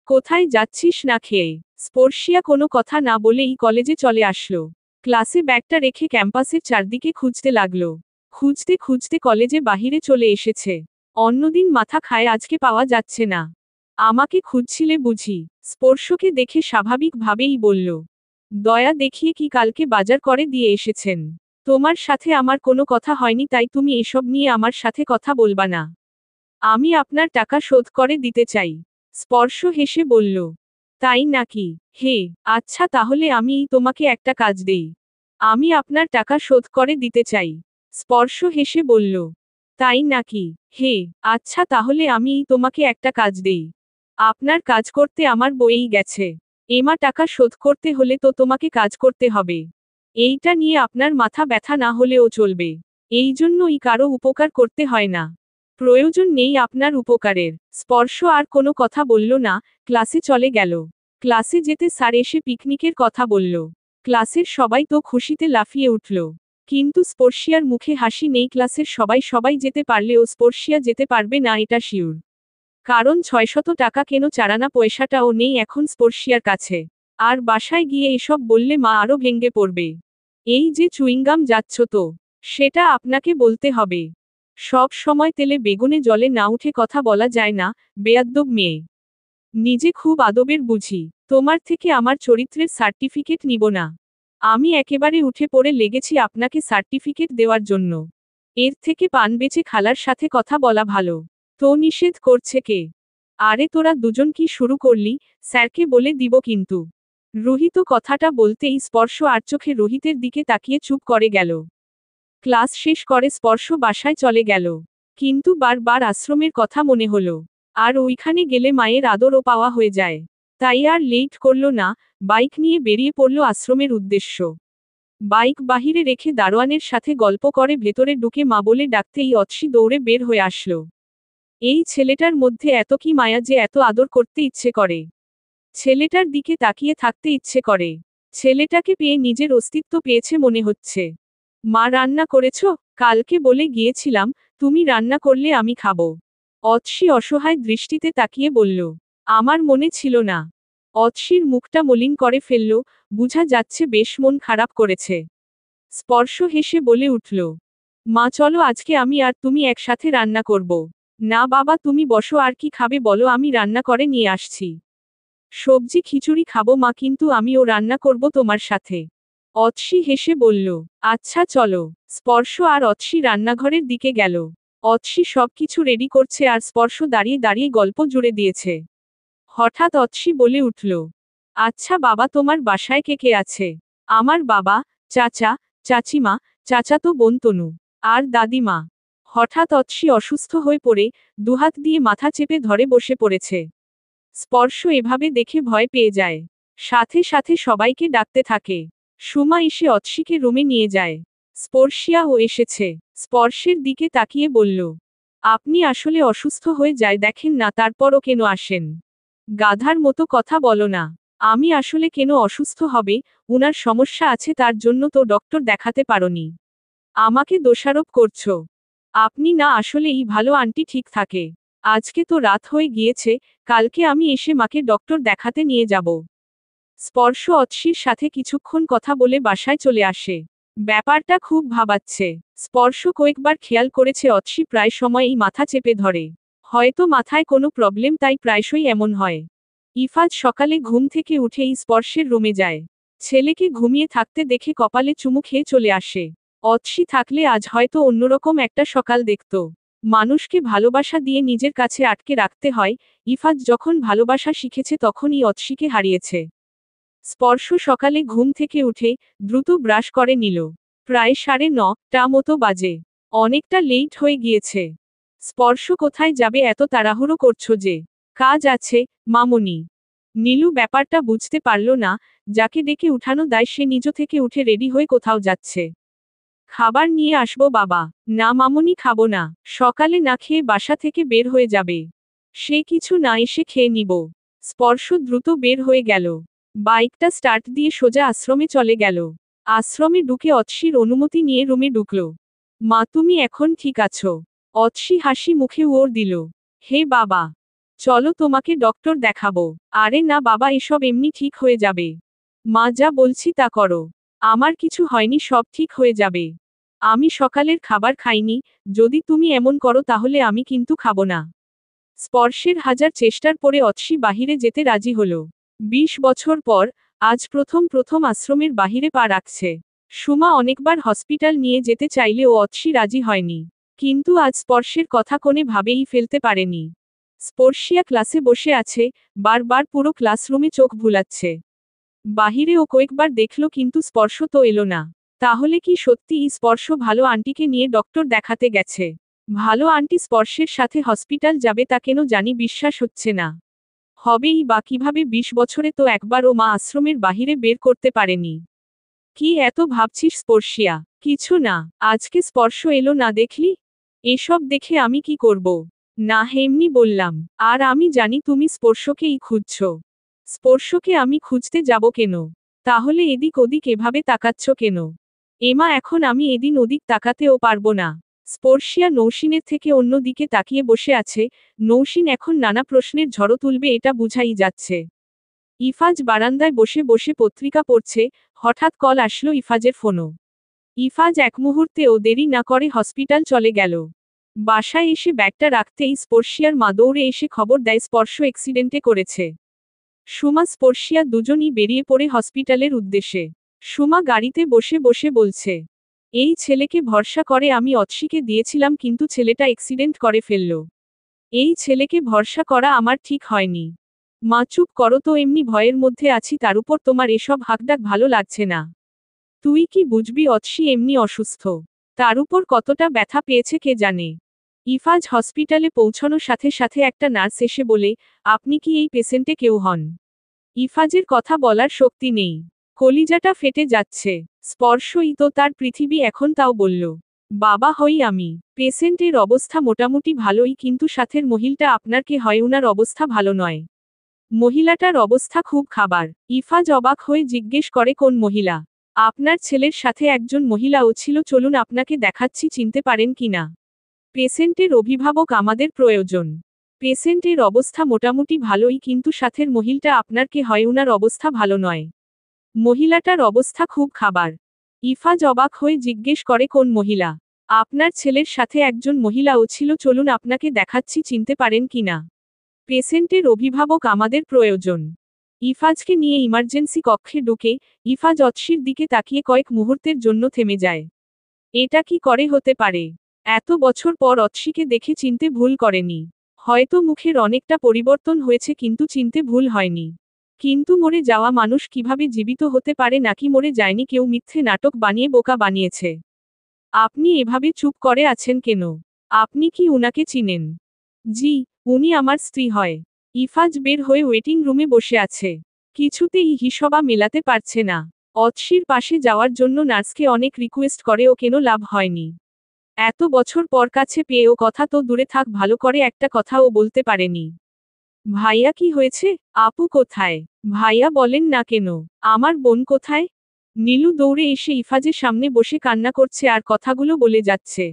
কোথায় যাচ্ছিস না খেয়ে? স্পর্শিয়া কোনো কথা না বলেই কলেজে চলে আসলো। ক্লাসে ব্যাগটা রেখে ক্যাম্পাসের চারদিকে খুঁজতে লাগলো। খুঁজতে খুঁজতে কলেজে বাহিরে চলে এসেছে। অন্যদিন মাথা খায়, আজকে পাওয়া যাচ্ছে না। আমাকে খুঁজছিলে বুঝি? স্পর্শকে দেখে স্বাভাবিকভাবেই বলল। দয়া দেখিয়ে কি কালকে বাজার করে দিয়ে এসেছেন? তোমার সাথে আমার কোনো কথা হয়নি, তাই তুমি এসব নিয়ে আমার সাথে কথা বলবা না। আমি আপনার টাকা শোধ করে দিতে চাই। স্পর্শ হেসে বলল। তাই নাকি? হে, আচ্ছা তাহলে আমি তোমাকে একটা কাজ দেই। আমি আপনার টাকা শোধ করে দিতে চাই। স্পর্শ হেসে বলল। তাই নাকি? হে, আচ্ছা তাহলে আমি তোমাকে একটা কাজ দেই। আপনার কাজ করতে আমার বয়েই গেছে। এমা, টাকা শোধ করতে হলে তো তোমাকে কাজ করতে হবে। এইটা নিয়ে আপনার মাথা ব্যথা না হলেও চলবে। এই জন্যই কারো উপকার করতে হয় না। প্রয়োজন নেই আপনার উপকারের। স্পর্শ আর কোনো কথা বলল না, ক্লাসে চলে গেল। ক্লাসে যেতে স্যার এসে পিকনিকের কথা বলল। ক্লাসের সবাই তো খুশিতে লাফিয়ে উঠল। কিন্তু স্পর্শিয়ার মুখে হাসি নেই। ক্লাসের সবাই যেতে পারলেও স্পর্শিয়া যেতে পারবে না এটা শিওর। কারণ 600 টাকা কেন চারানা পয়সাটাও নেই এখন স্পর্শিয়ার কাছে। আর বাসায় গিয়ে এসব বললে মা আরো ভেঙে পড়বে। এই যে চুইংগাম যাচ্ছ তো, সেটা আপনাকে বলতে হবে। সব সময় তেলে বেগুনে জলে না উঠে কথা বলা যায় না, বেয়াদ্দব মেয়ে। নিজে খুব আদবের বুঝি, তোমার থেকে আমার চরিত্রের সার্টিফিকেট নিব না। আমি একেবারে উঠে পড়ে লেগেছি আপনাকে সার্টিফিকেট দেওয়ার জন্য। এর থেকে পান বেচে খালার সাথে কথা বলা ভালো। তো নিষেধ করছে কে? আরে তোরা দুজন কি শুরু করলি? স্যারকে বলে দিব কিন্তু। রোহিত কথাটা বলতেই স্পর্শ আর চোখে রোহিতের দিকে তাকিয়ে চুপ করে গেল। ক্লাস শেষ করে স্পর্শ বাসায় চলে গেল। কিন্তু বারবার আশ্রমের কথা মনে হলো। আর ওইখানে গেলে মায়ের আদরও পাওয়া হয়ে যায়। তাই আর লেট করল না, বাইক নিয়ে বেরিয়ে পড়ল আশ্রমের উদ্দেশ্য। বাইক বাহিরে রেখে দারোয়ানের সাথে গল্প করে ভেতরে ঢুকে মা বলে ডাকতেই অতসী দৌড়ে বের হয়ে আসলো। এই ছেলেটার মধ্যে এত কি মায়া যে এত আদর করতে ইচ্ছে করে। ছেলেটার দিকে তাকিয়ে থাকতে ইচ্ছে করে। ছেলেটাকে পেয়ে নিজের অস্তিত্ব পেয়েছে মনে হচ্ছে। মা রান্না করেছ? কালকে বলে গিয়েছিলাম, তুমি রান্না করলে আমি খাবো। অতসী অসহায় দৃষ্টিতে তাকিয়ে বলল। আমার মনে ছিল না। অতসীর মুখটা মলিন করে ফেলল, বুঝা যাচ্ছে বেশ মন খারাপ করেছে। স্পর্শ হেসে বলে উঠল। মা চলো আজকে আমি আর তুমি একসাথে রান্না করব। না বাবা তুমি বসো আর কি খাবে বলো আমি রান্না করে নিয়ে আসছি। সবজি খিচুড়ি খাবো মা কিন্তু আমিও রান্না করব তোমার সাথে। অতসী হেসে বলল। আচ্ছা চলো। স্পর্শ আর অতসী রান্নাঘরের দিকে গেল। অতসী সবকিছু রেডি করছে আর স্পর্শ দাঁড়িয়ে দাঁড়িয়ে গল্প জুড়ে দিয়েছে। হঠাৎ অতসী বলে উঠল। আচ্ছা বাবা তোমার বাসায় কে কে আছে? আমার বাবা, চাচা, চাচিমা, চাচাতো বোন তনু, আর দাদিমা। হঠাৎ অতসী অসুস্থ হয়ে পড়ে, দুহাত দিয়ে মাথা চেপে ধরে বসে পড়েছে। স্পর্শ এভাবে দেখে ভয় পেয়ে যায়। সাথে সাথে সবাইকে ডাকতে থাকে। সুমা এসে অতসীকে রুমে নিয়ে যায়। স্পর্শিয়াও এসেছে। স্পর্শের দিকে তাকিয়ে বলল। আপনি আসলে অসুস্থ হয়ে যায় দেখেন না তারপরও কেন আসেন? গাধার মতো কথা বলো না। আমি আসলে কেন অসুস্থ হবে? উনার সমস্যা আছে তার জন্য তো ডক্টর দেখাতে পারোনি। আমাকে দোষারোপ করছো। আপনি না আসলেই ভালো আন্টি ঠিক থাকে। আজকে তো রাত হয়ে গিয়েছে, কালকে আমি এসে মাকে ডক্টর দেখাতে নিয়ে যাব। স্পর্শ অতসীর সাথে কিছুক্ষণ কথা বলে বাসায় চলে আসে। ব্যাপারটা খুব ভাবাচ্ছে। স্পর্শ কয়েকবার খেয়াল করেছে অতসী প্রায় সময়ই মাথা চেপে ধরে। হয়তো মাথায় কোনো প্রবলেম তাই প্রায়শই এমন হয়। ইফাজ সকালে ঘুম থেকে উঠেই স্পর্শের রুমে যায়। ছেলেকে ঘুমিয়ে থাকতে দেখে কপালে চুমু খেয়ে চলে আসে। অতসী থাকলে আজ হয়তো অন্যরকম একটা সকাল দেখত। মানুষকে ভালোবাসা দিয়ে নিজের কাছে আটকে রাখতে হয়, ইফাজ যখন ভালোবাসা শিখেছে তখনই অতসীকে হারিয়েছে। স্পর্শ সকালে ঘুম থেকে উঠে, দ্রুত ব্রাশ করে নিল। প্রায় 9:30টা মতো বাজে। অনেকটা লেট হয়ে গিয়েছে। স্পর্শ কোথায় যাবে এত তাড়াহুড়ো করছো যে? কাজ আছে, মামুনি। নীলু ব্যাপারটা বুঝতে পারল না, যাকে ডেকে উঠানো দায় সে নিজ থেকে উঠে রেডি হয়ে কোথাও যাচ্ছে। খাবার নিয়ে আসবো বাবা। না মামুনি খাবো না, সকালে না খেয়ে বাসা থেকে বের হয়ে যাবে। সে কিছু না এসে খেয়ে নিব। স্পর্শ দ্রুত বের হয়ে গেল। বাইকটা স্টার্ট দিয়ে সোজা আশ্রমে চলে গেল। আশ্রমে ঢুকে অতসীর অনুমতি নিয়ে রুমে ঢুকল। মা তুমি এখন ঠিক আছো? অতসী হাসি মুখে উড় দিল। হে বাবা, চলো তোমাকে ডক্টর দেখাবো। আরে না বাবা এসব এমনি ঠিক হয়ে যাবে। মা যা বলছি তা করো। আমার কিছু হয়নি সব ঠিক হয়ে যাবে। আমি সকালের খাবার খাইনি, যদি তুমি এমন করো তাহলে আমি কিন্তু খাবো না। স্পর্শের হাজার চেষ্টার পরে অতসী বাহিরে যেতে রাজি হলো। 20 বছর পর, আজ প্রথম আশ্রমের বাহিরে পা রাখছে। সুমা অনেকবার হসপিটাল নিয়ে যেতে চাইলেও অতসী রাজি হয়নি। কিন্তু আজ স্পর্শের কথা কোনে ভাবেই ফেলতে পারেনি। স্পর্শিয়া ক্লাসে বসে আছে, বারবার পুরো ক্লাসরুমে চোখ ভুলাচ্ছে। বাহিরে ও কয়েকবার দেখল কিন্তু স্পর্শ তো এলো না। তাহলে কি সত্যিই স্পর্শ ভালো আন্টিকে নিয়ে ডক্টর দেখাতে গেছে? ভালো আন্টি স্পর্শের সাথে হসপিটাল যাবে তা কেন জানি বিশ্বাস হচ্ছে না। হবেই বা কিভাবে 20 বছরে তো একবারও মা আশ্রমের বাহিরে বের করতে পারেনি। কি এত ভাবছিস স্পর্শিয়া? কিছু না, আজকে স্পর্শ এলো না দেখলি? এসব দেখে আমি কি করব? না এমনি বললাম। আর আমি জানি তুমি স্পর্শকেই খুঁজছ। স্পর্শকে আমি খুঁজতে যাব কেন? তাহলে এদিক ওদিক এভাবে তাকাচ্ছ কেন? এমা এখন আমি এদিন ওদিক তাকাতেও পারবো না। স্পর্শিয়া নৌসিনের থেকে অন্য দিকে তাকিয়ে বসে আছে, নৌসিন এখন নানা প্রশ্নের ঝড়ো তুলবে এটা বুঝাই যাচ্ছে। ইফাজ বারান্দায় বসে বসে পত্রিকা পড়ছে, হঠাৎ কল আসলো ইফাজের ফোনও। ইফাজ এক মুহূর্তেও দেরি না করে হসপিটাল চলে গেল। বাসায় এসে ব্যাগটা রাখতেই স্পর্শিয়ার মা দৌড়ে এসে খবর দেয় স্পর্শ অ্যাক্সিডেন্টে করেছে। সুমা স্পর্শিয়া দুজনই বেরিয়ে পড়ে হসপিটালের উদ্দেশ্যে। সুমা গাড়িতে বসে বসে বলছে, এই ছেলেকে ভরসা করে আমি অৎসিকে দিয়েছিলাম কিন্তু ছেলেটা অ্যাক্সিডেন্ট করে ফেলল। এই ছেলেকে ভরসা করা আমার ঠিক হয়নি। মা চুপ করো তো, এমনি ভয়ের মধ্যে আছি, তার উপর তোমার এসব হাঁকডাক ভালো লাগছে না। তুই কি বুঝবি অৎসি এমনি অসুস্থ, তার উপর কতটা ব্যথা পেয়েছে কে জানে। ইফাজ হসপিটালে পৌঁছানোর সাথে সাথে একটা নার্স এসে বলে, আপনি কি এই পেশেন্টে কেউ হন? ইফাজের কথা বলার শক্তি নেই, কলিজাটা ফেটে যাচ্ছে। স্পর্শই তো তার পৃথিবী এখন, তাও বলল, বাবা হই আমি। পেশেন্টের অবস্থা মোটামুটি ভালোই, কিন্তু সাথের মহিলাটা আপনার কে হয়? উনার অবস্থা ভালো নয়। মহিলাটার অবস্থা খুব খাবার। ইফাজ অবাক হয়ে জিজ্ঞেস করে, কোন মহিলা? আপনার ছেলের সাথে একজন মহিলাও ছিল, চলুন আপনাকে দেখাচ্ছি, চিনতে পারেন কিনা। পেশেন্টের অভিভাবক আমাদের প্রয়োজন। পেশেন্টের অবস্থা মোটামুটি ভালোই, কিন্তু সাথের মহিলাটা আপনার কে হয়? উনার অবস্থা ভালো নয়। মহিলাটার অবস্থা খুব খাবার। ইফাজ অবাক হয়ে জিজ্ঞেস করে, কোন মহিলা? আপনার ছেলের সাথে একজন মহিলাও ছিল, চলুন আপনাকে দেখাচ্ছি, চিনতে পারেন কিনা। পেশেন্টের অভিভাবক আমাদের প্রয়োজন। ইফাজকে নিয়ে ইমার্জেন্সি কক্ষে ঢুকে ইফাজ অৎসির দিকে তাকিয়ে কয়েক মুহূর্তের জন্য থেমে যায়। এটা কি করে হতে পারে? এত বছর পর অৎসিকে দেখে চিনতে ভুল করেনি। হয়তো মুখের অনেকটা পরিবর্তন হয়েছে, কিন্তু চিনতে ভুল হয়নি। কিন্তু মরে যাওয়া মানুষ কিভাবে জীবিত হতে পারে? নাকি মরে যায়নি, কেউ মিথ্যে নাটক বানিয়ে বোকা বানিয়েছে? আপনি এভাবে চুপ করে আছেন কেন? আপনি কি উনাকে চিনেন? জি, উনি আমার স্ত্রী হয়। ইফাজ বের হয়ে ওয়েটিং রুমে বসে আছে। কিছুতেই হিসবা মেলাতে পারছে না। অৎসির পাশে যাওয়ার জন্য নার্সকে অনেক রিকোয়েস্ট করেও কেন লাভ হয়নি। এত বছর পর কাছে পেয়েও কথা তো দূরে থাক, ভালো করে একটা কথাও বলতে পারেনি। ভাইয়া কি হয়েছে? আপু কোথায়? ভাইয়া বলেন না কেন? আমার বোন কোথায়? নীলু দৌড়ে এসে ইফাজের সামনে বসে কান্না করছে আর কথাগুলো বলে যাচ্ছে।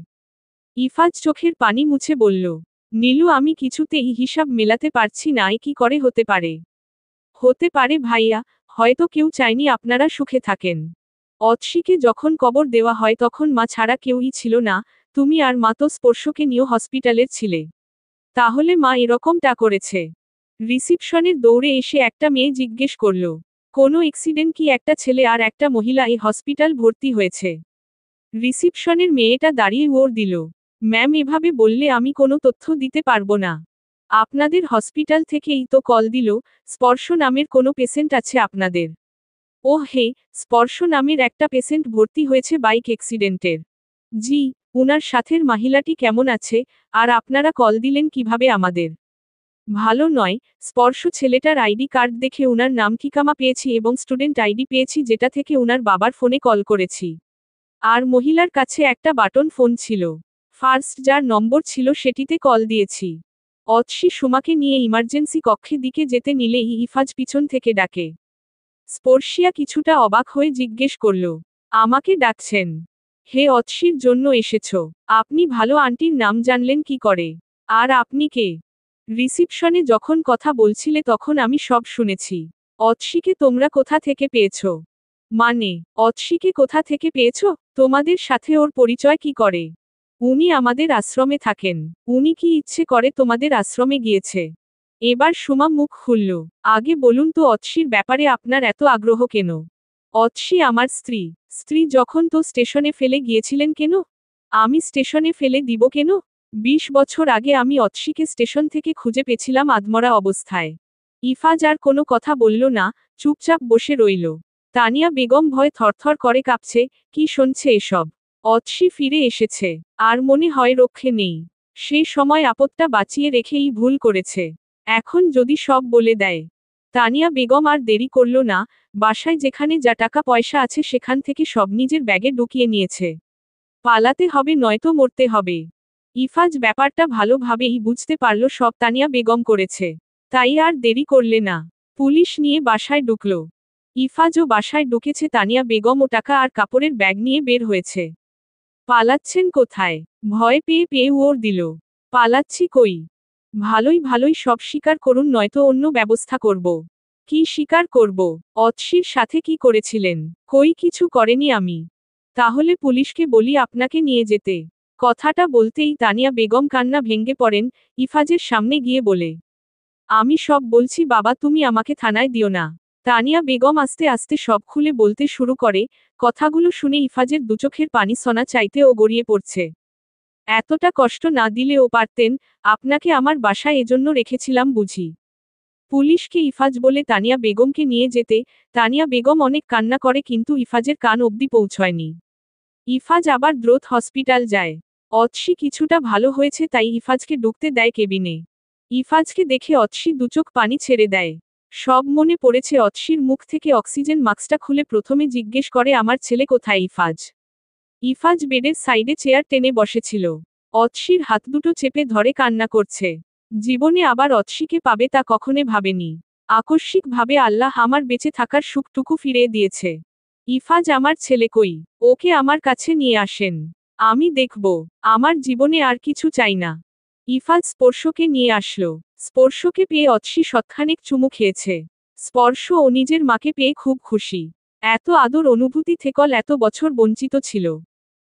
ইফাজ চোখের পানি মুছে বলল, নীলু আমি কিছুতেই হিসাব মেলাতে পারছি না, এ কি করে হতে পারে? হতে পারে ভাইয়া, হয়তো কেউ চায়নি আপনারা সুখে থাকেন। অৎসিকে যখন কবর দেওয়া হয় তখন মা ছাড়া কেউই ছিল না, তুমি আর মা তো স্পর্শকে নিয়েও হসপিটালের ছিলে। তাহলে মা এরকমটা করেছে। রিসিপশনের দৌড়ে এসে একটা মেয়ে জিজ্ঞেস করল, কোনো অ্যাক্সিডেন্ট কি? একটা ছেলে আর একটা মহিলা এই হসপিটাল ভর্তি হয়েছে। রিসিপশনের মেয়েটা দাঁড়িয়ে ওর দিল, ম্যাম এভাবে বললে আমি কোনো তথ্য দিতে পারবো না। আপনাদের হসপিটাল থেকেই তো কল দিল, স্পর্শ নামের কোনো পেশেন্ট আছে আপনাদের? ও হে, স্পর্শ নামের একটা পেশেন্ট ভর্তি হয়েছে বাইক অ্যাক্সিডেন্টের। জি, উনার সাথের মহিলাটি কেমন আছে? আর আপনারা কল দিলেন কিভাবে আমাদের? ভালো নয়, স্পর্শ ছেলেটার আইডি কার্ড দেখে উনার নাম ঠিকানা পেয়েছি এবং স্টুডেন্ট আইডি পেয়েছি, যেটা থেকে উনার বাবার ফোনে কল করেছি। আর মহিলার কাছে একটা বাটন ফোন ছিল, ফার্স্ট যার নম্বর ছিল সেটিতে কল দিয়েছি। অৎসি সুমাকে নিয়ে ইমার্জেন্সি কক্ষে দিকে যেতে নিলেই ইফাজ পিছন থেকে ডাকে। স্পর্শিয়া কিছুটা অবাক হয়ে জিজ্ঞেস করল, আমাকে ডাকছেন? হে, অৎসির জন্য এসেছ? আপনি ভালো আন্টির নাম জানলেন কি করে? আর আপনি কে? রিসিপশনে যখন কথা বলছিলে তখন আমি সব শুনেছি। অৎসিকে তোমরা কোথা থেকে পেয়েছ? মানে, অৎসিকে কোথা থেকে পেয়েছ? তোমাদের সাথে ওর পরিচয় কি করে? উনি আমাদের আশ্রমে থাকেন। উনি কি ইচ্ছে করে তোমাদের আশ্রমে গিয়েছে? এবার সুমা মুখ খুলল, আগে বলুন তো অৎসির ব্যাপারে আপনার এত আগ্রহ কেন? অৎসি আমার স্ত্রী। স্ত্রী যখন তো স্টেশনে ফেলে গিয়েছিলেন কেন? আমি স্টেশনে ফেলে দিব কেন? 20 বছর আগে আমি অৎসিকে স্টেশন থেকে খুঁজে পেয়েছিলাম আধমরা অবস্থায়। ইফাজ আর কোনো কথা বলল না, চুপচাপ বসে রইল। তানিয়া বেগম ভয় থরথর করে কাঁপছে, কি শুনছে এসব? অৎসি ফিরে এসেছে, আর মনে হয় রক্ষে নেই। সেই সময় আপদটা বাঁচিয়ে রেখেই ভুল করেছে। এখন যদি সব বলে দেয়। তানিয়া বেগম আর দেরি করল না, বাসায় যেখানে যা টাকা পয়সা আছে সেখান থেকে সব নিজের ব্যাগে ঢুকিয়ে নিয়েছে। পালাতে হবে নয়তো মরতে হবে। ইফাজ ব্যাপারটা ভালোভাবেই বুঝতে পারল সব তানিয়া বেগম করেছে। তাই আর দেরি করলে না, পুলিশ নিয়ে বাসায় ঢুকল। ইফাজও বাসায় ঢুকেছে, তানিয়া বেগম ও টাকা আর কাপড়ের ব্যাগ নিয়ে বের হয়েছে। পালাচ্ছেন কোথায়? ভয় পেয়ে পেয়ে ওর দিল। পালাচ্ছি কই? ভালোই ভালোই সব স্বীকার করুন, নয়তো অন্য ব্যবস্থা করব। কি স্বীকার করব? অতসীর সাথে কি করেছিলেন? কই কিছু করেনি আমি। তাহলে পুলিশকে বলি আপনাকে নিয়ে যেতে। কথাটা বলতেই তানিয়া বেগম কান্না ভেঙ্গে পড়েন, ইফাজের সামনে গিয়ে বলে, আমি সব বলছি বাবা, তুমি আমাকে থানায় দিও না। তানিয়া বেগম আস্তে আস্তে সব খুলে বলতে শুরু করে। কথাগুলো শুনে ইফাজের দুচোখের পানি সনা চাইতে ও গড়িয়ে পড়ছে। এতটা কষ্ট না দিলেও পারতেন, আপনাকে আমার বাসায় এজন্য রেখেছিলাম বুঝি। পুলিশকে ইফাজ বলে তানিয়া বেগমকে নিয়ে যেতে, তানিয়া বেগম অনেক কান্না করে কিন্তু ইফাজের কান অবধি পৌঁছয়নি। ইফাজ আবার দ্রুত হসপিটাল যায়। অতসী কিছুটা ভালো হয়েছে তাই ইফাজকে ঢুকতে দেয় কেবিনে। ইফাজকে দেখে অতসী দুচোখ পানি ছেড়ে দেয়। সব মনে পড়েছে অতসীর মুখ থেকে অক্সিজেন মাস্কটা খুলে প্রথমে জিজ্ঞেস করে, আমার ছেলে কোথায় ইফাজ? ইফাজ বেডের সাইডে চেয়ার টেনে বসেছিল। অতসীর হাত দুটো চেপে ধরে কান্না করছে। জীবনে আবার অতসীকে পাবে তা কখনো ভাবেনি। আকস্মিকভাবে আল্লাহ আমার বেঁচে থাকার সুখটুকু ফিরিয়ে দিয়েছে। ইফাজ আমার ছেলে কই? ওকে আমার কাছে নিয়ে আসেন। আমি দেখব। আমার জীবনে আর কিছু চাই না। ইফাজ স্পর্শকে নিয়ে আসলো। স্পর্শকে পেয়ে অতসী সৎখানেক চুমু খেয়েছে। স্পর্শ ও নিজের মাকে পেয়ে খুব খুশি। এত আদর অনুভূতি থেকেও এত বছর বঞ্চিত ছিল।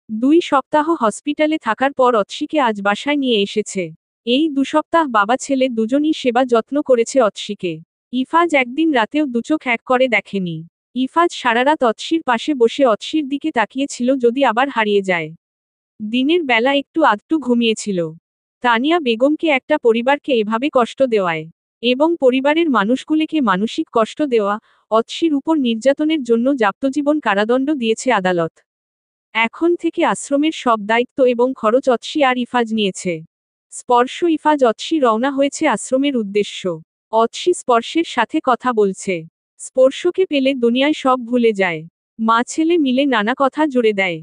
2 সপ্তাহ হসপিটালে থাকার পর অতসীকে আজ বাসায় নিয়ে এসেছে। এই 2 সপ্তাহ বাবা ছেলে দুজনই সেবা যত্ন করেছে অতসীকে। ইফাজ একদিন রাতেও দুচোখ এক করে দেখেনি। ইফাজ সারারাত অতসীর পাশে বসে অতসীর দিকে তাকিয়েছিল যদি আবার হারিয়ে যায়। দিনের বেলা একটু আধটু ঘুমিয়েছিল। তানিয়া বেগমকে একটা পরিবারকে এভাবে কষ্ট দেওয়ায় এবং পরিবারের মানুষগুলিকে মানসিক কষ্ট দেওয়া, অতসীর উপর নির্যাতনের জন্য যাবজ্জীবন কারাদণ্ড দিয়েছে আদালত। এখন থেকে আশ্রমের সব দায়িত্ব এবং খরচ অতসী আর ইফাজ নিয়েছে। স্পর্শ ইফাজ অতসী রওনা হয়েছে আশ্রমের উদ্দেশ্য। অতসী স্পর্শের সাথে কথা বলছে। স্পর্শকে পেলে দুনিয়ায় সব ভুলে যায়। মা ছেলে মিলে নানা কথা জুড়ে দেয়।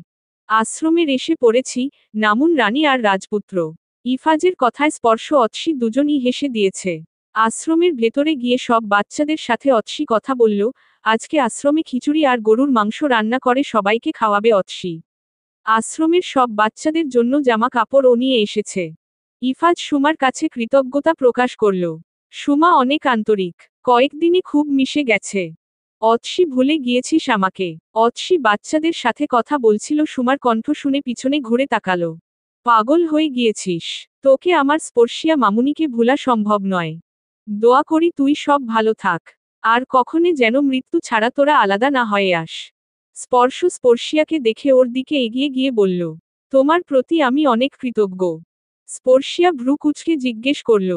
আশ্রমের এসে পড়েছি, নামুন রানী আর রাজপুত্র। ইফাজের কথায় স্পর্শ অতসী দুজনই হেসে দিয়েছে। আশ্রমের ভেতরে গিয়ে সব বাচ্চাদের সাথে অতসী কথা বলল। আজকে আশ্রমে খিচুড়ি আর গরুর মাংস রান্না করে সবাইকে খাওয়াবে অতসী। আশ্রমের সব বাচ্চাদের জন্য জামা কাপড়ও নিয়ে এসেছে। ইফাজ সুমার কাছে কৃতজ্ঞতা প্রকাশ করল। সুমা অনেক আন্তরিক। কয়েকদিনে খুব মিশে গেছে। অতসী ভুলে গিয়েছিস আমাকে? অতসী বাচ্চাদের সাথে কথা বলছিল, সুমার কণ্ঠ শুনে পিছনে ঘুরে তাকালো। পাগল হয়ে গিয়েছিস? তোকে আমার স্পর্শিয়া মামুনিকে ভোলা সম্ভব নয়। দোয়া করি তুই সব ভালো থাক। আর কখনে যেন মৃত্যু ছাড়া তোরা আলাদা না হয়ে আস। স্পর্শ স্পর্শিয়াকে দেখে ওর দিকে এগিয়ে গিয়ে বলল, তোমার প্রতি আমি অনেক কৃতজ্ঞ। স্পর্শিয়া ভ্রু কুঁচকে জিজ্ঞেস করল,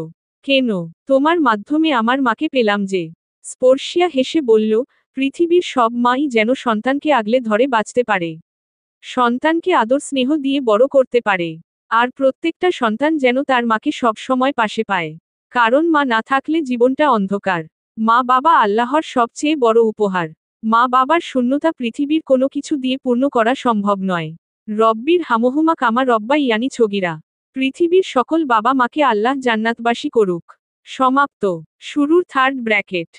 কেন? তোমার মাধ্যমে আমার মাকে পেলাম যে। স্পর্শিয়া হেসে বলল, পৃথিবীর সব মাই যেন সন্তানকে আগলে ধরে বাঁচতে পারে। সন্তানকে আদর স্নেহ দিয়ে বড় করতে পারে। আর প্রত্যেকটা সন্তান যেন তার মাকে সব সময় পাশে পায়। কারণ মা না থাকলে জীবনটা অন্ধকার। মা বাবা আল্লাহর সবচেয়ে বড় উপহার। মা বাবার শূন্যতা পৃথিবীর কোনো কিছু দিয়ে পূর্ণ করা সম্ভব নয়। রব্বির হামহুমা কামা রব্বা ইয়ানি ছগিরা। পৃথিবীর সকল বাবা মাকে আল্লাহ জান্নাতবাসী করুক। সমাপ্ত। শুরুর থার্ড ব্র্যাকেট।